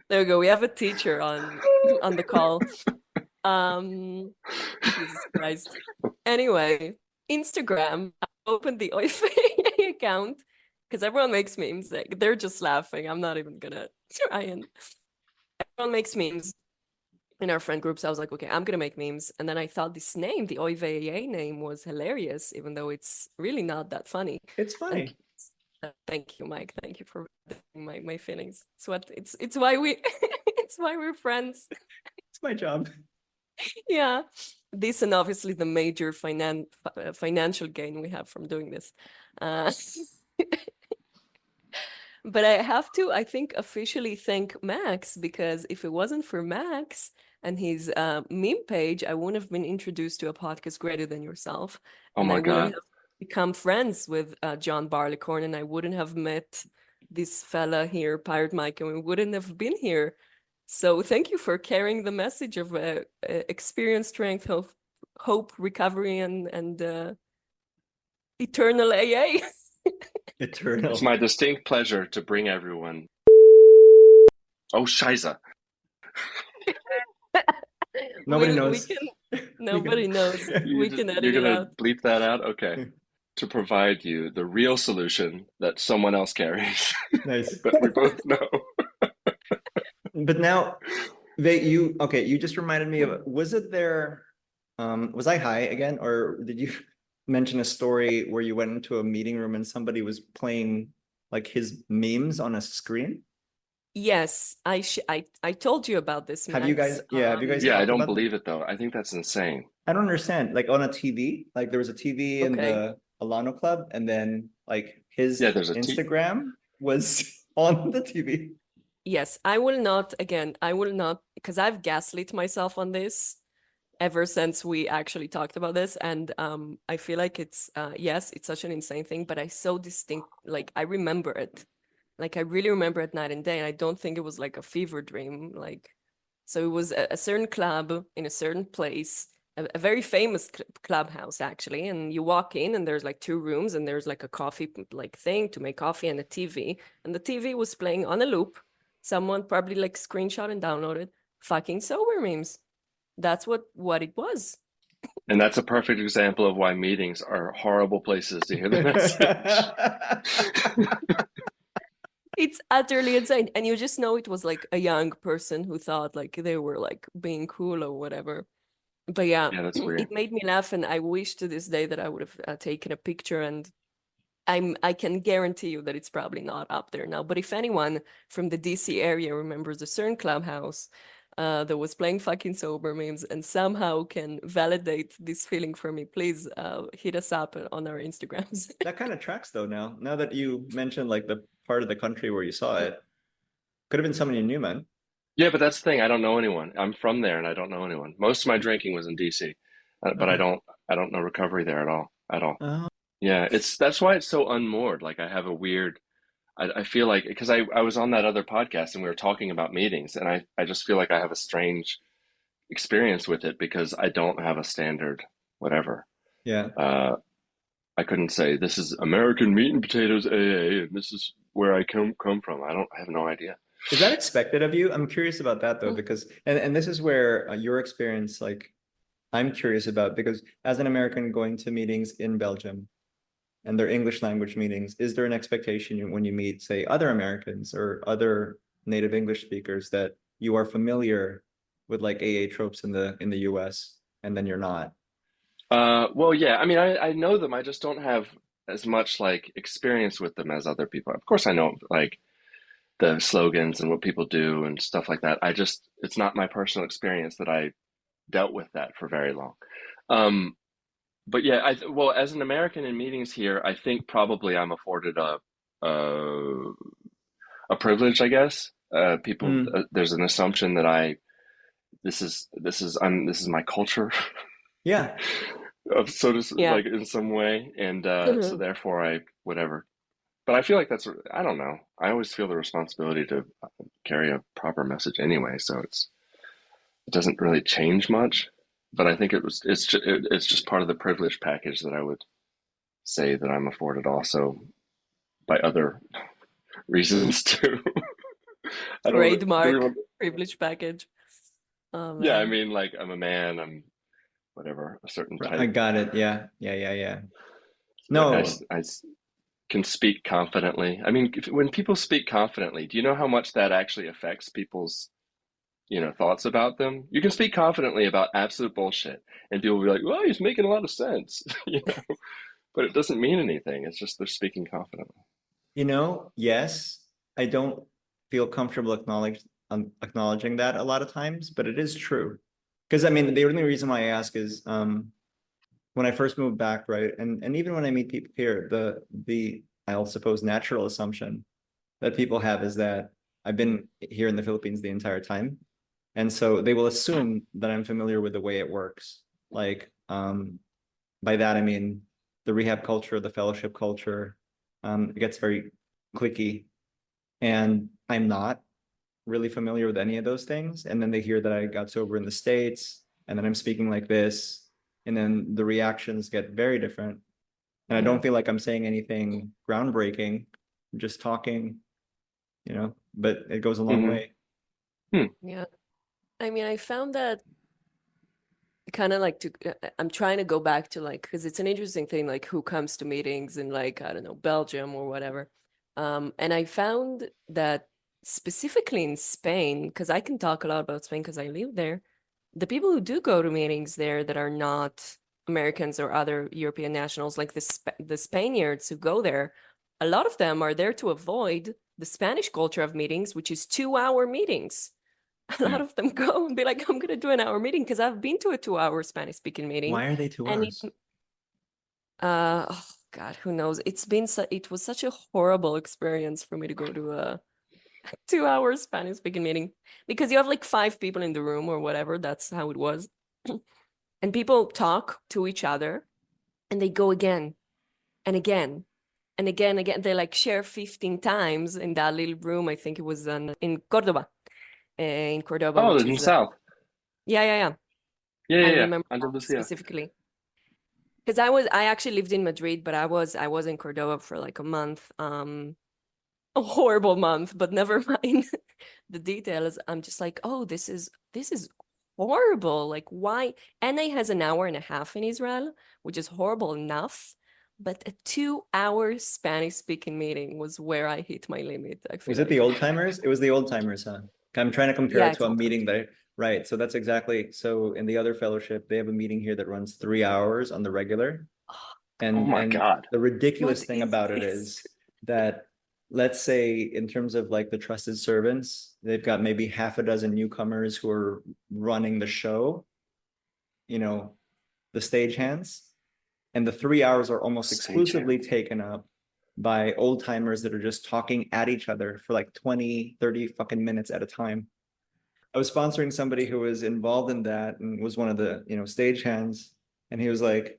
B: There we go. We have a teacher on on the call. Um, Jesus Christ. Anyway, Instagram. I opened the OIFA account because everyone makes memes. Like, they're just laughing. I'm not even gonna try and. Everyone makes memes in our friend groups. I was like, okay, I'm gonna make memes. And then I thought this name, the OIVA name, was hilarious, even though it's really not that funny.
A: It's
B: And
A: funny.
B: thank you, Mike. Thank you for my feelings. It's why we it's why we're friends.
A: It's my job.
B: Yeah. This and obviously the major financial gain we have from doing this. Uh, but I have to, I think, officially thank Max because if it wasn't for Max and his meme page, I wouldn't have been introduced to a podcast greater than yourself,
D: Oh
B: and I
D: my
B: wouldn't
D: God.
B: have become friends with John Barleycorn, and I wouldn't have met this fella here, Pirate Mike, and we wouldn't have been here. So thank you for carrying the message of experience, strength, hope, recovery, and eternal AA.
A: Eternal.
D: It's my distinct pleasure to bring everyone. Oh, Shiza.
A: Nobody
B: We
A: knows.
B: can.
A: We can-
B: Nobody knows. We can
D: You're
B: edit it
D: gonna
B: out.
D: bleep that out? Okay. To provide you the real solution that someone else carries
A: Nice.
D: that we both know.
A: But now, you just reminded me of, was it there, was I high again, or did you mention a story where you went into a meeting room and somebody was playing like his memes on a screen?
B: Yes, I told you about this,
A: Have you
B: Max.
A: guys, yeah, have you guys
D: Yeah, I
A: talked
D: don't
A: about that?
D: believe it though. I think that's insane.
A: I don't understand, like on a TV, like there was a TV in
B: Okay.
A: the Alano Club, and then like his
D: Yeah, there's a T.
A: Instagram was on the TV.
B: Yes, I will not, again, I will not, because I've gaslit myself on this ever since we actually talked about this. And I feel like it's, yes, it's such an insane thing, but I so distinct, like I remember it. Like I really remember it night and day. And I don't think it was like a fever dream. Like, so it was a certain club in a certain place, a very famous clubhouse actually. And you walk in and there's like two rooms and there's like a coffee like thing to make coffee and a TV. And the TV was playing on a loop. Someone probably like screenshot and downloaded fucking sober memes. That's what it was.
D: And that's a perfect example of why meetings are horrible places to hear the message.
B: It's utterly insane. And you just know it was like a young person who thought like they were like being cool or whatever. But yeah,
D: Yeah, that's weird.
B: it made me laugh. And I wish to this day that I would have taken a picture. And I can guarantee you that it's probably not up there now. But if anyone from the DC area remembers a certain clubhouse that was playing fucking sober memes and somehow can validate this feeling for me, please hit us up on our Instagrams.
A: That kind of tracks though now. Now that you mentioned like the part of the country where you saw it, could have been someone you knew, man.
D: Yeah, but that's the thing. I don't know anyone. I'm from there and I don't know anyone. Most of my drinking was in DC, but
A: Okay.
D: I don't know recovery there at all. At all.
A: Oh,
D: Yeah, that's why it's so unmoored. Like I have a weird, I feel like, because I was on that other podcast and we were talking about meetings and I just feel like I have a strange experience with it because I don't have a standard whatever.
A: yeah.
D: I couldn't say this is American meat and potatoes AA and this is where I come from. I have no idea.
A: Is that expected of you? I'm curious about that though, because and this is where your experience, like, I'm curious about, because as an American going to meetings in Belgium and their English language meetings, is there an expectation when you meet, say, other Americans or other native English speakers that you are familiar with like AA tropes in the US and then you're not?
D: Well, yeah, I mean, I know them. I just don't have as much like experience with them as other people. Of course, I know like the slogans and what people do and stuff like that. It's not my personal experience that I dealt with that for very long. Um, but yeah, well, as an American in meetings here, I think probably I'm afforded a, a privilege, I guess.
A: Mm,
D: There's an assumption that this is my culture,
A: yeah.
D: of
B: Yeah.
D: like in some way, and so
B: Mhm.
D: therefore I whatever. But I feel like I don't know. I always feel the responsibility to carry a proper message anyway, so it doesn't really change much. But I think it's just part of the privilege package that I would say that I'm afforded also by other reasons too. I don't do we
B: Trademark
D: want,
B: privilege package. Oh
D: yeah, I
B: man.
D: mean like I'm a man, I'm whatever, a certain
A: I
D: type.
A: got it. Yeah. Yeah. Yeah. Yeah.
D: Like
A: No.
D: can speak confidently. I mean, when people speak confidently, do you know how much that actually affects people's, thoughts about them? You can speak confidently about absolute bullshit, and people will be like, "Well, he's making a lot of sense," but it doesn't mean anything. It's just they're speaking confidently.
A: Yes, I don't feel comfortable acknowledging that a lot of times, but it is true. Because I mean, the only reason why I ask is when I first moved back, right? And even when I meet people here, the I'll suppose natural assumption that people have is that I've been here in the Philippines the entire time. And so they will assume that I'm familiar with the way it works. Like by that I mean the rehab culture, the fellowship culture, it gets very cliquey, and I'm not really familiar with any of those things. And then they hear that I got sober in the States, and then I'm speaking like this, and then the reactions get very different. And I
B: Yeah.
A: don't feel like I'm saying anything groundbreaking, I'm just talking, but it goes a long
D: Hmm.
A: way.
B: Yeah. I mean, I found that kind of like I'm trying to go back to like, because it's an interesting thing, like who comes to meetings in like, I don't know, Belgium or whatever. And I found that specifically in Spain, because I can talk a lot about Spain because I live there, the people who do go to meetings there that are not Americans or other European nationals, like the Spaniards who go there, a lot of them are there to avoid the Spanish culture of meetings, which is 2-hour meetings. A lot
D: Yeah.
B: of them go and be like, I'm gonna do an hour meeting because I've been to a 2-hour Spanish speaking meeting.
A: Why are they 2
B: And
A: hours?
B: oh God, who knows? It was such a horrible experience for me to go to a 2-hour Spanish speaking meeting because you have like 5 people in the room or whatever. That's how it was. And people talk to each other and they go again and again and again. They like share 15 times in that little room. I think it was in Cordoba, in Cordoba,
D: Oh,
B: which
D: in the
B: is
D: South.
B: yeah.
D: Yeah,
B: I
D: yeah, yeah.
B: remember that
D: Andalusia.
B: specifically because I actually lived in Madrid, but I was in Cordoba for like a month, a horrible month, but never mind the details. I'm just like, oh, this is horrible. Like, why? NA has an hour and a half in Israel, which is horrible enough, but a 2-hour Spanish speaking meeting was where I hit my limit. I feel
A: Was it the
B: like,
A: old timers? It was the old timers, huh? I'm trying to compare
B: yeah,
A: it
B: it's
A: to a
B: all
A: meeting right. So that's exactly, so in the other fellowship, they have a meeting here that runs 3 hours on the regular.
D: Oh my
A: And
D: God.
A: the ridiculous
B: what
A: thing
B: is
A: about it
B: this?
A: is that, let's say in terms of like the trusted servants, they've got maybe half a dozen newcomers who are running the show, you know, the stagehands. And the 3 hours are almost
D: Stagehand.
A: exclusively taken up by old timers that are just talking at each other for like 20, 30 fucking minutes at a time. I was sponsoring somebody who was involved in that and was one of the, stagehands. And he was like,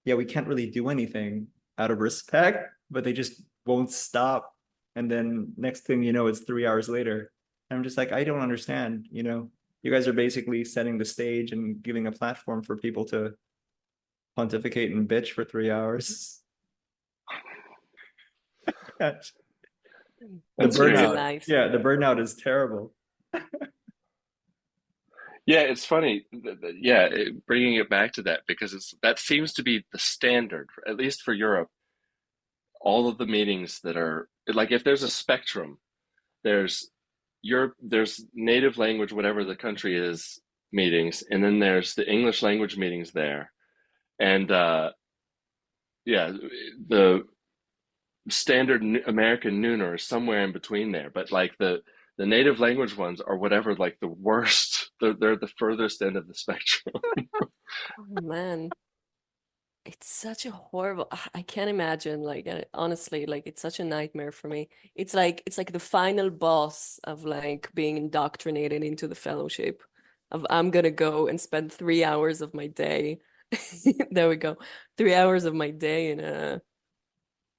A: yeah, we can't really do anything out of respect, but they just won't stop. And then next thing you know, it's 3 hours later. And I'm just like, I don't understand, you guys are basically setting the stage and giving a platform for people to pontificate and bitch for 3 hours. The
D: That's
B: It's
D: great.
A: burnout,
B: life.
A: yeah, the burnout is terrible.
D: Yeah, it's funny. Yeah, bringing it back to that because that seems to be the standard, at least for Europe. All of the meetings that are like, if there's a spectrum, there's Europe, there's native language, whatever the country is, meetings, and then there's the English language meetings there, and yeah, the standard American nooner is somewhere in between there. But like the native language ones are whatever, like the worst. They're the furthest end of the spectrum.
B: Oh man. It's such a horrible, I can't imagine, like honestly, like it's such a nightmare for me. It's like the final boss of like being indoctrinated into the fellowship of I'm gonna go and spend 3 hours of my day. There we go. 3 hours of my day in a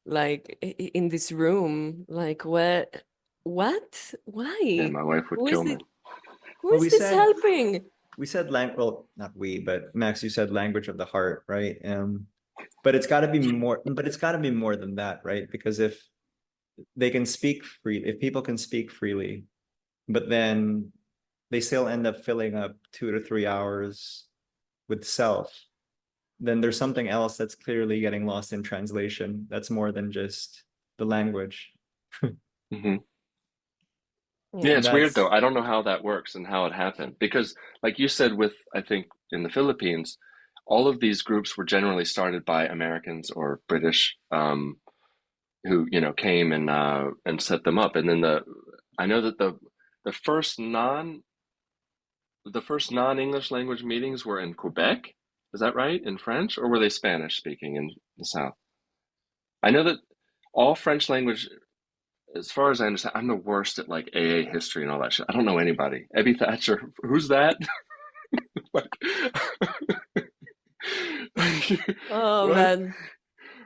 B: like in this room. Like what? What?
D: Yeah,
B: Why?
D: my wife would
B: Who is
D: kill
B: this?
D: me.
B: Who
A: Well,
B: is this helping?
A: we said well, not we, but Max, you said language of the heart, right? But it's got to be more, than that, right? Because if they can speak free, if people can speak freely, but then they still end up filling up 2 to 3 hours with self, then there's something else that's clearly getting lost in translation. That's more than just the language.
D: Hmm. Yeah,
B: Yeah.
A: And
D: it's weird though.
A: that's
D: I don't know how that works and how it happened because, like you said, with I think in the Philippines, all of these groups were generally started by Americans or British, who came and set them up. And then I know that the first non-English language meetings were in Quebec. Is that right? In French, or were they Spanish speaking in the South? I know that all French language, as far as I understand, I'm the worst at like AA history and all that shit. I don't know anybody. Ebby Thatcher, who's that? Like,
B: Oh
D: what?
B: man.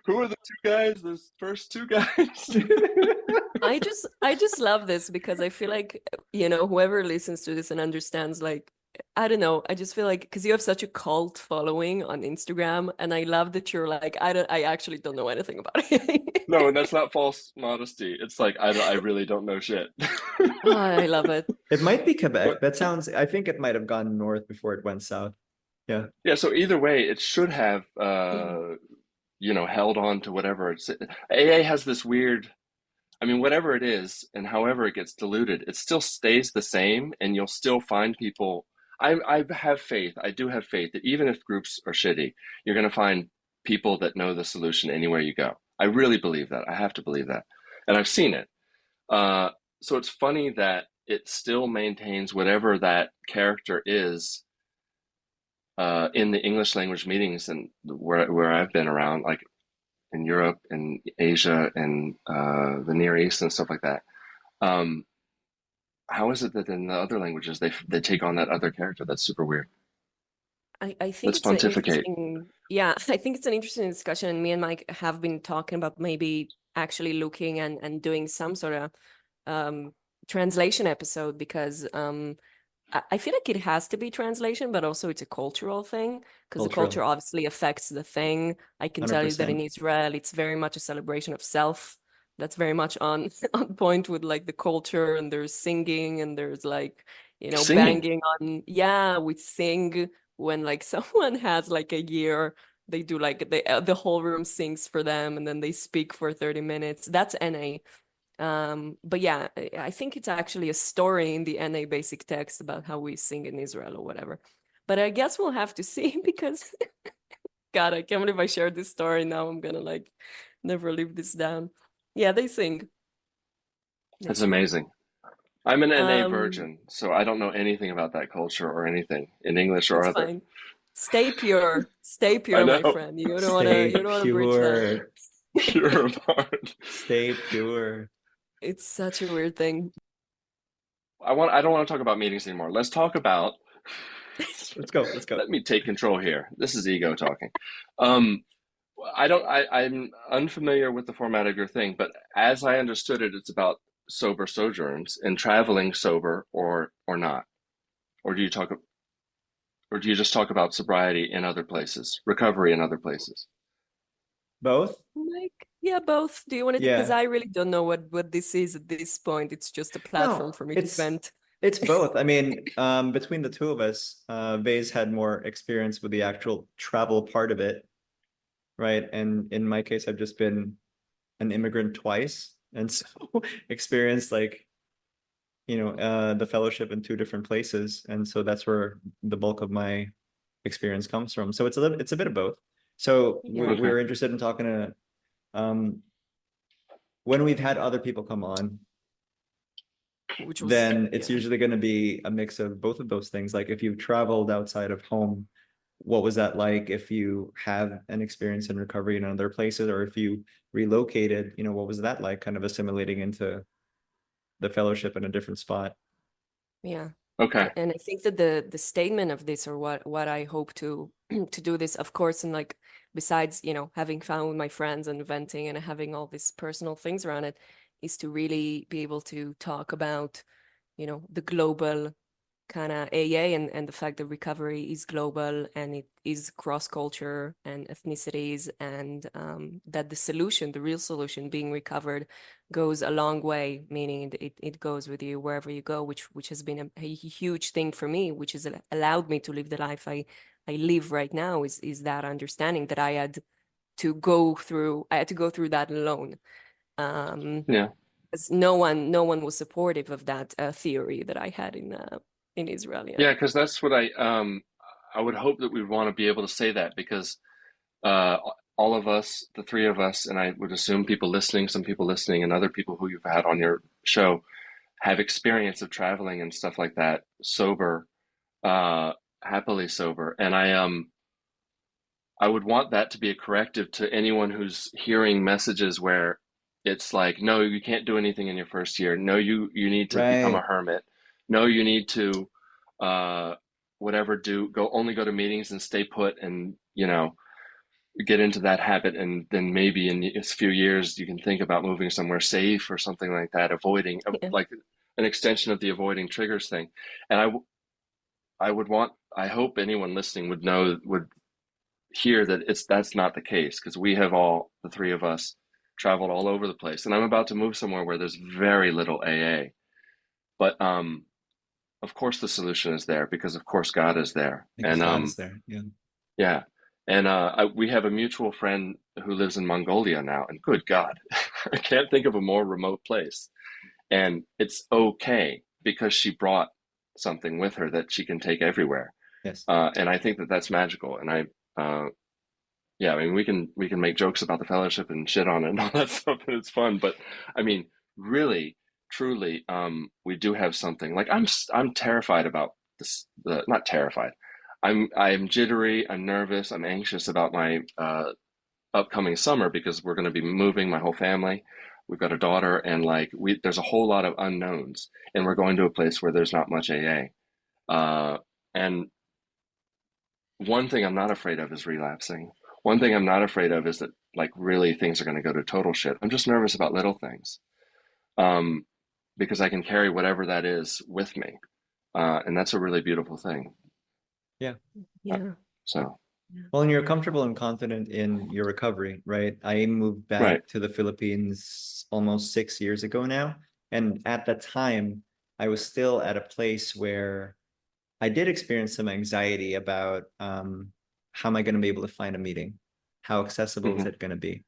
D: Who are the two guys? Those first two guys?
B: I just love this because I feel like, whoever listens to this and understands like I don't know. I just feel like because you have such a cult following on Instagram, and I love that you're like, I actually don't know anything about it.
D: No, and that's not false modesty. It's like I really don't know shit.
B: Oh, I love it.
A: It might be Quebec.
D: But
A: That sounds, I think it might have gone north before it went south. Yeah.
D: yeah, so either way, it should have
B: Yeah.
D: held on to whatever it's AA has this weird, I mean, whatever it is and however it gets diluted, it still stays the same, and you'll still find people. I have faith. I do have faith that even if groups are shitty, you're going to find people that know the solution anywhere you go. I really believe that. I have to believe that, and I've seen it. Uh, so it's funny that it still maintains whatever that character is in the English language meetings and where I've been around, like in Europe and Asia and the Near East and stuff like that. Um, how is it that in the other languages they take on that other character? That's super weird.
B: I think
D: Let's
B: it's an
D: pontificate.
B: interesting, yeah, I think it's an interesting discussion. And me and Mike have been talking about maybe actually looking and doing some sort of um, translation episode because I feel like it has to be translation, but also it's a cultural thing because the culture
A: Cultural.
B: obviously affects the thing. I can tell you that in
A: 100%.
B: Israel, it's very much a celebration of self. That's very much on on point with like the culture, and there's singing and there's like,
D: Singing.
B: banging on. Yeah, we sing when like someone has like a year. They do like the whole room sings for them, and then they speak for 30 minutes. That's NA. But yeah, I think it's actually a story in the NA basic text about how we sing in Israel or whatever. But I guess we'll have to see because God, I can't believe I shared this story. Now I'm gonna like never leave this down. Yeah, they sing. They
D: That's
B: sing.
D: amazing. I'm an NA
B: Um,
D: virgin, so I don't know anything about that culture or anything in English or
B: it's
D: other.
B: fine. Stay
D: I
B: pure, my
D: know.
B: friend. You don't wanna
A: Stay
B: you don't wanna breach that.
A: pure.
D: Pure of heart.
A: Stay pure.
B: It's such a weird thing.
D: I don't want to talk about meetings anymore. Let's talk about
A: Let's go. Let's go.
D: let me take control here. This is ego talking. Um, I'm unfamiliar with the format of your thing, but as I understood it, it's about sober sojourns and traveling sober or not. Or do you talk or do you just talk about sobriety in other places, recovery in other places?
A: Both?
B: Like, yeah, both. Do you want to? Because
A: Yeah.
B: I really don't know what this is at this point. It's just a platform
A: No,
B: for me to
A: it's
B: vent.
A: it's both. I mean, between the two of us, Vay's had more experience with the actual travel part of it, right? And in my case, I've just been an immigrant twice, and so experienced like, the fellowship in two different places, and so that's where the bulk of my experience comes from. So it's a bit of both. So we,
B: Yeah,
D: Okay.
A: we're interested in talking to um when we've had other people come on,
B: which was
A: then it's
B: yeah,
A: usually going to be a mix of both of those things. Like if you've traveled outside of home, what was that like? If you have an experience in recovery in other places, or if you relocated, what was that like, kind of assimilating into the fellowship in a different spot?
B: yeah.
D: Okay.
B: And I think that the statement of this, or what I hope to to do this, of course, and like besides, having fun with my friends and venting and having all these personal things around it, is to really be able to talk about, the global kind of AA and the fact that recovery is global and it is cross culture and ethnicities, and that the solution, the real solution, being recovered, goes a long way, meaning it goes with you wherever you go, which has been a huge thing for me, which has allowed me to live the life I live right now, is that understanding that I had to go through that alone. Um,
D: Yeah.
B: because no one was supportive of that theory that I had in Israel. Yeah.
D: Yeah, because that's what I would hope that we would want to be able to say that because uh all of us, the three of us, and I would assume people listening, some people listening, and other people who you've had on your show have experience of traveling and stuff like that, sober, uh happily sober. And I would want that to be a corrective to anyone who's hearing messages where it's like, no, you can't do anything in your first year. No, you need to become a
A: Right.
D: hermit. No, you need to uh whatever do go only go to meetings and stay put and get into that habit, and then maybe in a few years you can think about moving somewhere safe or something like that, avoiding
B: Yeah.
D: like an extension of the avoiding triggers thing. And I hope anyone listening would hear that that's not the case, because we have the three of us, traveled all over the place, and I'm about to move somewhere where there's very little AA. But of course the solution is there, because of course God is there.
A: Because God is there. Yeah.
D: Yeah. And we have a mutual friend who lives in Mongolia now, and good God, I can't think of a more remote place. And it's okay, because she brought something with her that she can take everywhere.
A: Yes.
D: And I think that that's magical. And yeah, I mean, we can make jokes about the fellowship and shit on it and all that stuff, and it's fun. But I mean, really, truly, we do have something. Like I'm terrified about this. Not terrified. I'm jittery. I'm nervous. I'm anxious about my upcoming summer, because we're going to be moving, my whole family. We've got a daughter, and like there's a whole lot of unknowns, and we're going to a place where there's not much AA. And one thing I'm not afraid of is relapsing. One thing I'm not afraid of is that like really things are going to go to total shit. I'm just nervous about little things, um, because I can carry whatever that is with me, and that's a really beautiful thing.
A: Yeah.
B: Yeah.
D: So,
A: Well, and you're comfortable and confident in your recovery, right? I moved back
D: right.
A: to the Philippines almost 6 years ago now. And at that time, I was still at a place where I did experience some anxiety about how am I going to be able to find a meeting? How accessible is
D: Hmm.
A: it going to be?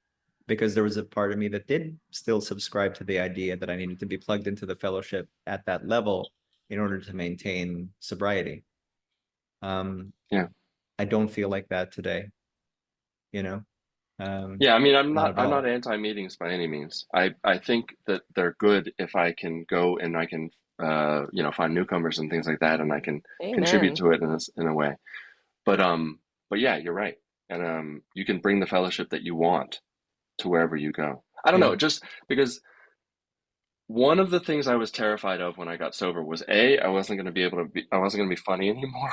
A: Because there was a part of me that did still subscribe to the idea that I needed to be plugged into the fellowship at that level in order to maintain sobriety.
D: Yeah.
A: I don't feel like that today, you know? Um,
D: Yeah, I mean,
A: Not at
D: I'm not
A: all.
D: anti-meetings by any means. I think that they're good if I can go and I can find newcomers and things like that, and I can contribute
B: Amen.
D: to it in a way. But but yeah, you're right. And you can bring the fellowship that you want to wherever you go. I don't
A: Yeah.
D: know, just because one of the things I was terrified of when I got sober was I wasn't going to be funny anymore.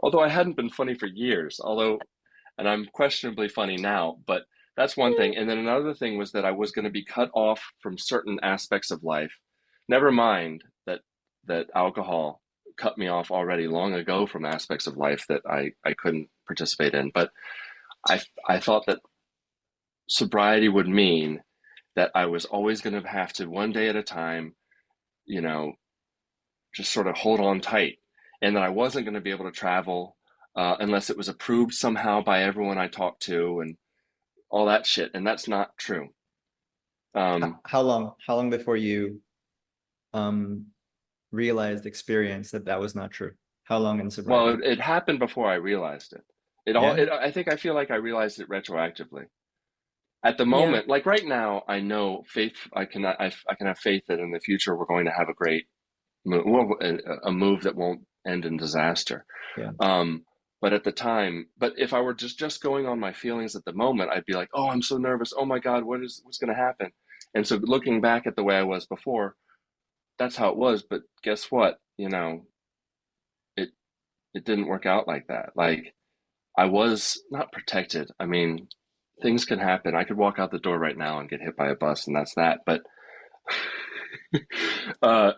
D: Although I hadn't been funny for years, and I'm questionably funny now, but that's one thing. And then another thing was that I was going to be cut off from certain aspects of life. Never mind that alcohol cut me off already long ago from aspects of life that I couldn't participate in. But I thought that sobriety would mean that I was always going to have to, one day at a time, you know, just sort of hold on tight, and that I wasn't going to be able to travel unless it was approved somehow by everyone I talked to and all that shit. And that's not true.
A: How long? How long before you um realized, experience that that was not true? How long in
D: Well,
A: sobriety?
D: it happened before I realized it.
A: Yeah.
D: I feel like I realized it retroactively. At the
B: Yeah.
D: moment, like right now, I know faith. I can have faith that in the future we're going to have a great move, well, a move that won't end in disaster.
A: Yeah.
D: Um, but at the time, but if I were just going on my feelings at the moment, I'd be like, oh, I'm so nervous. Oh my God, what's going to happen? And so looking back at the way I was before, that's how it was. But guess what? It it didn't work out like that. Like I was not protected. I mean, things can happen. I could walk out the door right now and get hit by a bus, and that's that. But uh,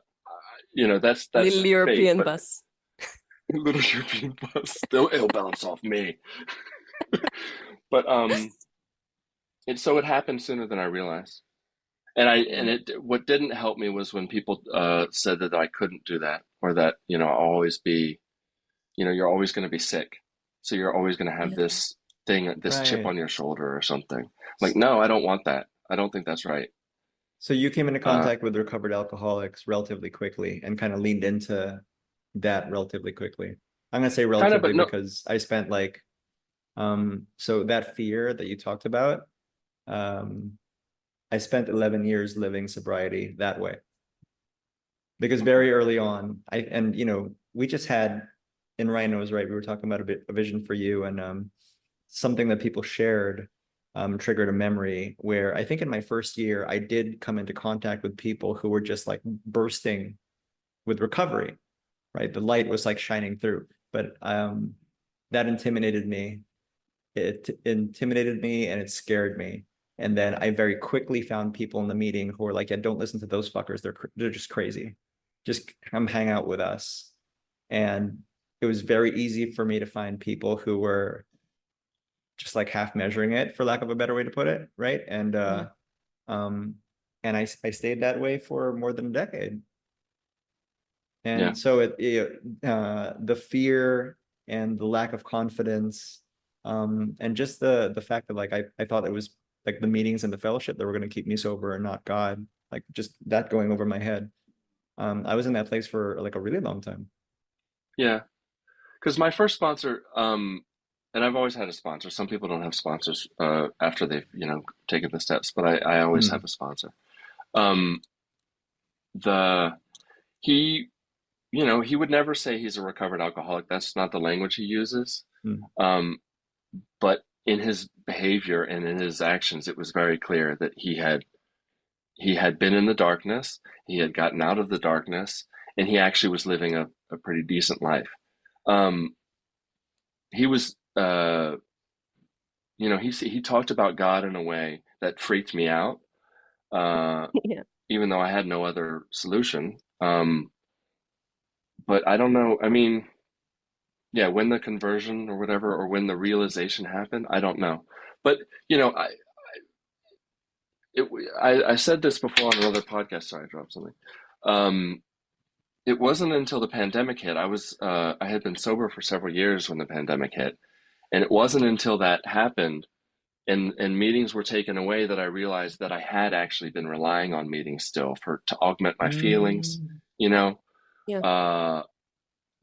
D: that's
B: Little
D: fake.
B: European
D: But
B: bus.
D: little European bus, it'll bounce off me. But it happened sooner than I realized. And
B: Yeah.
D: it what didn't help me was when people said that I couldn't do that, or that I'll always be, you're always going to be sick, so you're always going to have
B: Yeah.
D: this chip
A: Right.
D: on your shoulder or something. Like, no, I don't want that. I don't think that's right.
A: So you came into
D: Uh,
A: contact with recovered alcoholics relatively quickly and kind of leaned into that relatively quickly. I'm gonna say
D: Kind of,
A: relatively
D: but no.
A: because I spent like so that fear that you talked about, um I spent 11 years living sobriety that way. Because very early on, we just had, and Ryan was right, we were talking about a vision for you, and something that people shared triggered a memory where I think in my first year I did come into contact with people who were just like bursting with recovery, right? The light was like shining through, but that intimidated me. It intimidated me and it scared me. And then I very quickly found people in the meeting who were like, yeah, don't listen to those fuckers. They're just crazy. Just come hang out with us. And it was very easy for me to find people who were just like half measuring it, for lack of a better way to put it, right? And um, and I stayed that way for more than a decade.
D: Yeah.
A: And so the fear and the lack of confidence, and just the fact that like I thought it was like the meetings and the fellowship that were going to keep me sober and not God, like just that going over my head. I was in that place for like a really long time.
D: Yeah. Because my first sponsor, and I've always had a sponsor. Some people don't have sponsors after they've, taken the steps, but I always have a sponsor. Um, the he, he would never say he's a recovered alcoholic. That's not the language he uses. Um, but in his behavior and in his actions, it was very clear that he had been in the darkness, he had gotten out of the darkness, and he actually was living a pretty decent life. Um, he was, he talked about God in a way that freaked me out,
B: Yeah.
D: even though I had no other solution. But I don't know. I mean, yeah, when the conversion or whatever, or when the realization happened, I don't know. But you know, it, I said this before on another podcast. Sorry, I dropped something. Um, it wasn't until the pandemic hit. I had been sober for several years when the pandemic hit, and it wasn't until that happened and meetings were taken away that I realized that I had actually been relying on meetings still to augment my feelings, you know,
B: Yeah.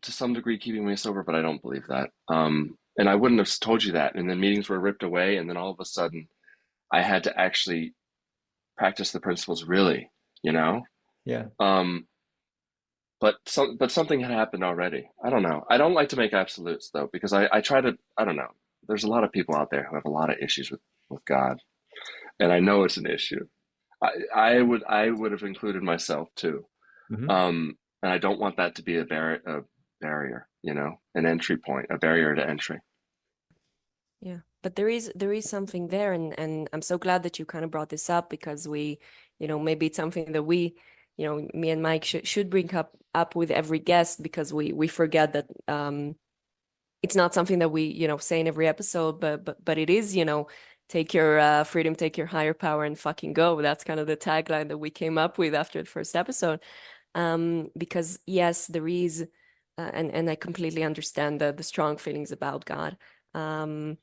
D: to some degree keeping me sober, but I don't believe that. And I wouldn't have told you that. And then meetings were ripped away, and then all of a sudden I had to actually practice the principles really, you know?
A: Yeah.
D: But something had happened already. I don't know. I don't like to make absolutes though, because I try to, I don't know. There's a lot of people out there who have a lot of issues with God, and I know it's an issue. I would have included myself too. And I don't want that to be a barrier, an entry point, a barrier to entry.
B: Yeah, but there is something there, and I'm so glad that you kind of brought this up, because we, maybe it's something that we, me and Mike should bring up with every guest, because we forget that it's not something that we, say in every episode, but it is, take your freedom, take your higher power, and fucking go. That's kind of the tagline that we came up with after the first episode. Because yes, there is, and I completely understand the strong feelings about God, and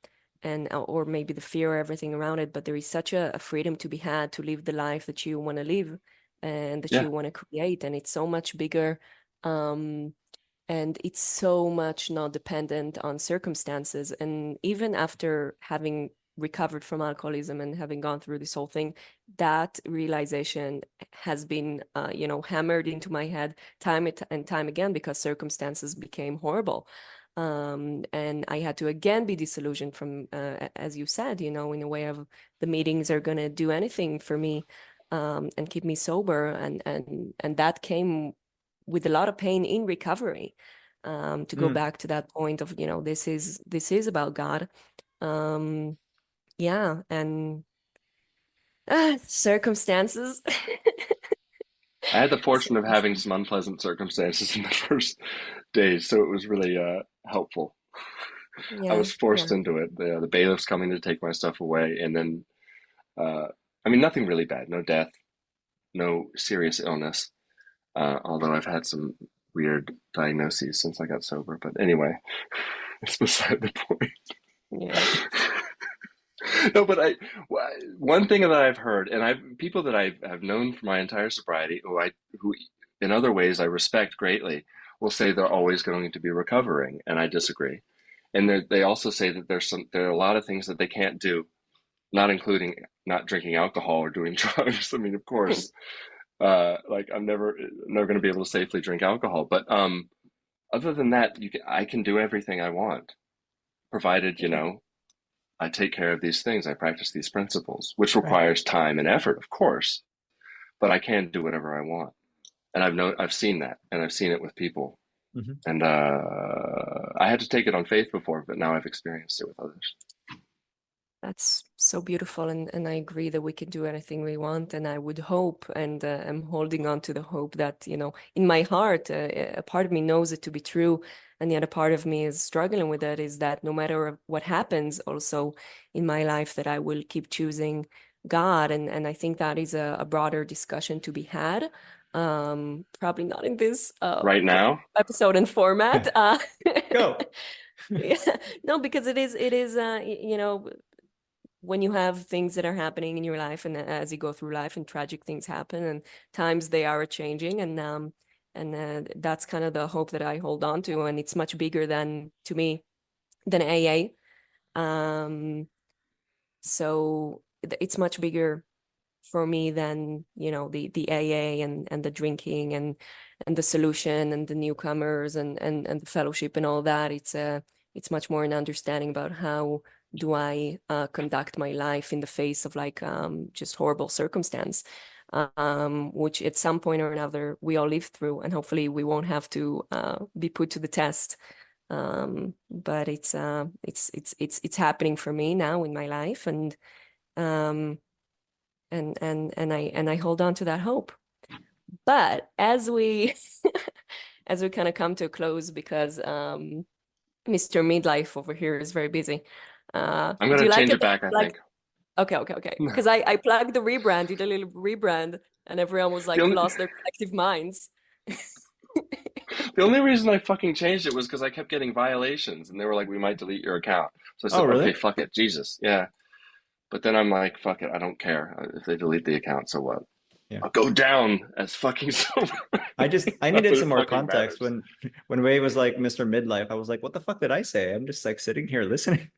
B: or maybe the fear or everything around it, but there is such a freedom to be had to live the life that you want to live and that
D: Yeah.
B: you want to create, and it's so much bigger, and it's so much not dependent on circumstances. And even after having recovered from alcoholism and having gone through this whole thing, that realization has been, hammered into my head time and time again, because circumstances became horrible. And I had to again be disillusioned from, as you said, in a way of the meetings are going to do anything for me, and keep me sober. And that came with a lot of pain in recovery, to go back to that point of, this is about God. Yeah, and circumstances.
D: I had the fortune of having
B: Circumstances.
D: some unpleasant circumstances in the first days, so it was really helpful. I
B: Yeah,
D: was forced
B: yeah,
D: into it. The bailiffs coming to take my stuff away, and then, I mean, nothing really bad, no death, no serious illness. Although I've had some weird diagnoses since I got sober. But anyway, it's beside the point.
B: yeah.
D: No, but one thing that I've heard, and people that I have known for my entire sobriety, who in other ways I respect greatly, will say they're always going to be recovering, and I disagree. And they also say that there are a lot of things that they can't do, not including not drinking alcohol or doing drugs. I mean, of course, like I'm never going to be able to safely drink alcohol, but other than that, I can do everything I want, provided, I take care of these things. I practice these principles, which
A: Right.
D: requires time and effort, of course, but I can do whatever I want. And I've seen that, and I've seen it with people. And I had to take it on faith before, but now I've experienced it with others.
B: That's so beautiful, and I agree that we can do anything we want. And I would hope, and I'm holding on to the hope that, in my heart, a part of me knows it to be true, and the other part of me is struggling with it, is that no matter what happens also in my life, that I will keep choosing God. And I think that is a broader discussion to be had. Probably not in this
D: Right now?
B: episode and format.
A: Go.
B: Yeah. No, because it is you know, when you have things that are happening in your life, and as you go through life, and tragic things happen, and times they are changing, and that's kind of the hope that I hold on to, and it's much bigger than, to me, than AA. So it's much bigger for me than, you know, the AA and the drinking and the solution and the newcomers and the fellowship and all that. It's much more an understanding about how do I conduct my life in the face of like just horrible circumstance, which at some point or another we all live through, and hopefully we won't have to be put to the test. But it's happening for me now in my life, um, and I hold on to that hope. But as we as we kind of come to a close, because Mr. Midlife over here is very busy.
D: I'm
B: Do
D: gonna
B: you like
D: change
B: it?
D: it back, I
B: Like,
D: think.
B: okay. Because I plugged the rebrand, did a little rebrand, and everyone was
D: The
B: like
D: only
B: lost their collective minds.
D: the only reason I fucking changed it was because I kept getting violations, and they were like, "We might delete your account." So I
A: Oh,
D: said, "Okay,
A: really?
D: fuck it, Jesus, yeah." But then I'm like, "Fuck it, I don't care if they delete the account. So what?
A: Yeah.
D: I'll go down as fucking sober."
A: I
D: Not
A: needed
D: that
A: some
D: it
A: more
D: fucking
A: context
D: matters.
A: when Ray was like Mr. Midlife. I was like, what the fuck did I say? I'm just like sitting here listening.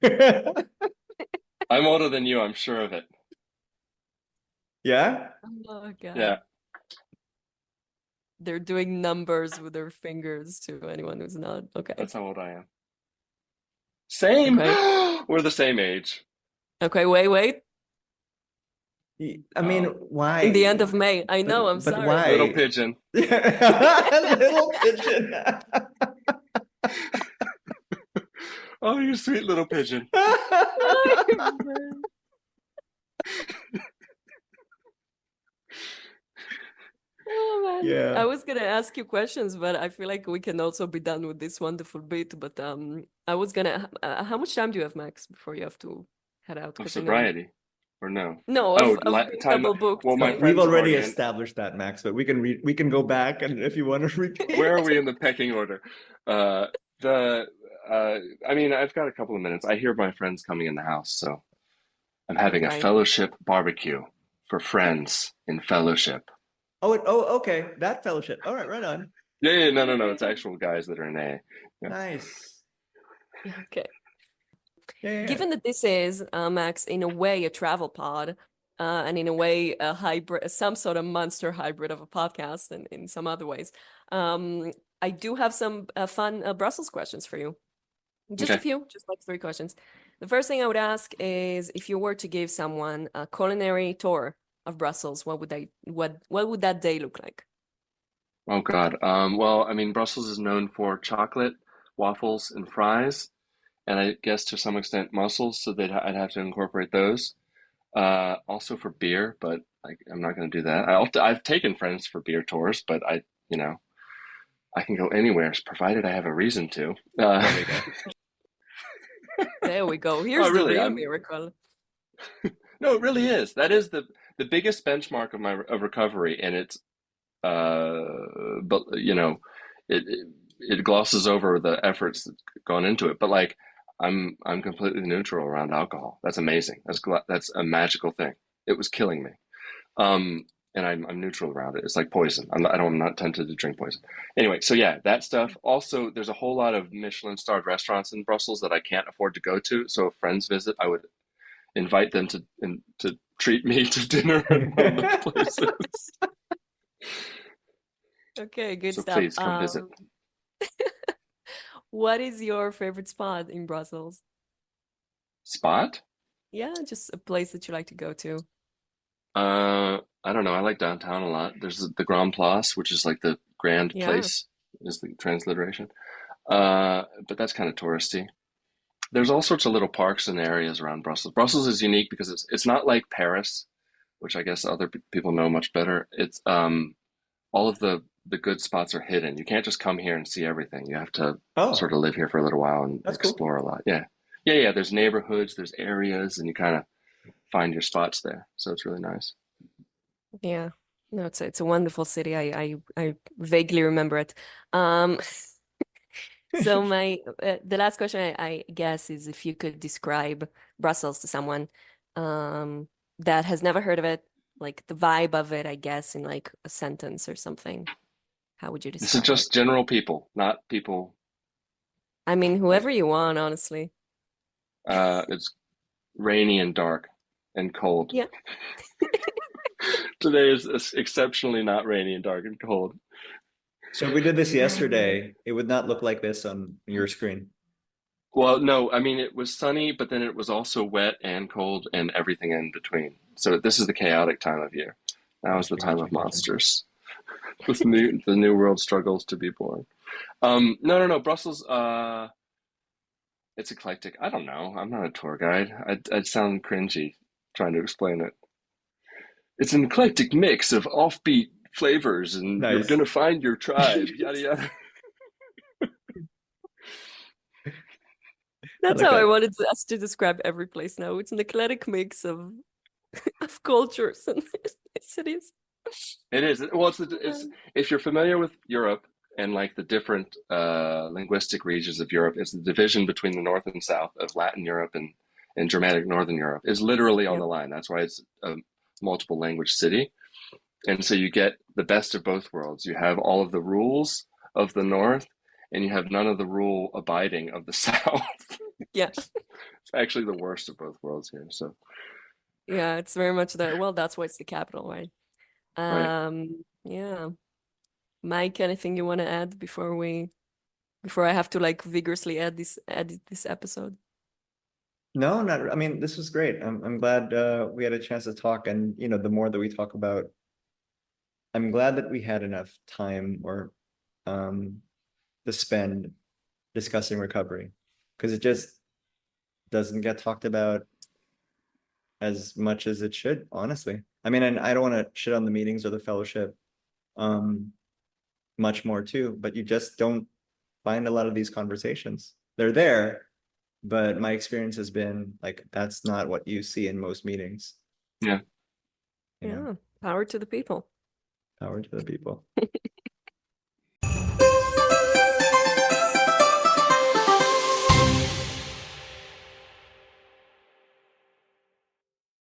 D: I'm older than you. I'm sure of it.
A: Yeah?
B: Oh
D: Yeah,
B: God. They're doing numbers with their fingers to anyone who's not. Okay.
D: that's how old I am. Same.
B: Okay.
D: We're the same age.
B: Okay, wait.
A: I mean,
D: Oh,
B: In the
A: why?
B: end of May. I know, I'm
A: But
B: sorry.
D: little
A: why?
D: pigeon.
A: Little pigeon.
D: Oh, you sweet little pigeon.
B: Oh man, I
A: Yeah.
B: was gonna ask you questions, but I feel like we can also be done with this wonderful bit. But I was gonna. How much time do you have, Max, before you have to head out?
D: Of
B: Because I know you.
D: sobriety, or no?
B: No,
D: Oh,
B: of being
D: time.
B: double booked.
D: Well, my
B: Like,
A: We've
D: friends have
A: already
D: already
A: established that, Max, but we can go back and if you want to
D: where are
A: repeat.
D: we in the pecking order? Uh, the I mean, I've got a couple of minutes. I hear my friends coming in the house, so I'm having a
B: okay,
D: fellowship barbecue for friends in fellowship.
A: Okay. That fellowship. All right, right on.
D: Yeah, no.
B: okay,
D: It's actual guys that are in A. Yeah.
A: Nice.
B: okay.
A: Yeah.
B: Given that this is, Max, in a way a travel pod, and in a way a hybrid, some sort of monster hybrid of a podcast, and in some other ways, I do have some fun Brussels questions for you. Just a
D: Okay.
B: few, just like 3 questions. The first thing I would ask is, if you were to give someone a culinary tour of Brussels, what would that day look like?
D: Oh God. Well, I mean, Brussels is known for chocolate, waffles, and fries, and I guess to some extent mussels, so I'd have to incorporate those. Also for beer, but I'm not going to do that. I've taken friends for beer tours, but you know, I can go anywhere provided I have a reason to.
A: There we go.
B: There we go.
D: Oh,
B: Here's the
D: really?
B: real miracle.
D: No, it really is. That is the biggest benchmark of recovery, and it's but you know, it glosses over the efforts that gone into it. But like, I'm completely neutral around alcohol. That's amazing. That's a magical thing. It was killing me. Um, and I'm neutral around it. It's like poison. I'm not tempted to drink poison. Anyway, so yeah, that stuff. Also, there's a whole lot of Michelin starred restaurants in Brussels that I can't afford to go to. So if friends visit, I would invite them to treat me to dinner at one of those places.
B: Okay, good
D: So
B: stuff.
D: please come visit.
B: What is your favorite spot in Brussels?
D: Spot?
B: Yeah, just a place that you like to go to.
D: I don't know. I like downtown a lot. There's the Grand Place, which is like the grand
B: Yeah.
D: place, is the transliteration. But that's kind of touristy. There's all sorts of little parks and areas around Brussels. Brussels is unique because it's not like Paris, which I guess other people know much better. It's all of the the good spots are hidden. You can't just come here and see everything. You have to sort
A: Oh,
D: of live here for a little while and
A: that's cool.
D: explore a lot. Yeah. Yeah, yeah. There's neighborhoods, there's areas, and you kind of find your spots there. So it's really nice.
B: Yeah. No, it's a wonderful city. I vaguely remember it. Um, so my the last question I guess is if you could describe Brussels to someone that has never heard of it, like the vibe of it, I guess, in like a sentence or something. How would you
D: This is
B: describe it?
D: just general people, not people
B: I mean,
D: like
B: whoever you want, honestly.
D: it's rainy and dark and cold.
B: Yeah.
D: Today is exceptionally not rainy and dark and cold.
A: So if we did this yesterday, it would not look like this on your screen.
D: Well, no, I mean it was sunny, but then it was also wet and cold and everything in between. So this is the chaotic time of year. Now is the
A: Gotcha,
D: time
A: gotcha,
D: of
A: gotcha.
D: monsters. The new world struggles to be born. No, no, no. Brussels, it's eclectic. I don't know. I'm not a tour guide. I'd sound cringy trying to explain it. It's an eclectic mix of offbeat flavors, and you're
A: Nice.
D: gonna find your tribe. Yada yada.
A: I
B: That's
A: like
B: how I
A: that.
B: wanted us to describe every place now. It's an eclectic mix of of cultures and cities.
D: It is. Well, it's if you're familiar with Europe and like the different linguistic regions of Europe, it's the division between the North and South of Latin Europe and Germanic Northern Europe is literally on
B: Yeah.
D: the line. That's why it's a multiple language city. And so you get the best of both worlds. You have all of the rules of the North, and you have none of the rule abiding of the South.
B: Yeah.
D: It's actually the worst of both worlds here. So,
B: Yeah, it's very much that. Well, that's why it's the capital, right?
D: right.
B: Yeah. Mike, anything you want to add before I have to like vigorously edit this episode?
A: No, not, I mean, this was great. I'm glad we had a chance to talk, and the more that we talk about, I'm glad that we had enough time or um to spend discussing recovery, because it just doesn't get talked about as much as it should, honestly. I mean, and I don't want to shit on the meetings or the fellowship much more too, but you just don't find a lot of these conversations. They're there, but my experience has been like that's not what you see in most meetings.
D: Yeah.
A: You know,
B: Yeah. Power to the people.
A: power to the people.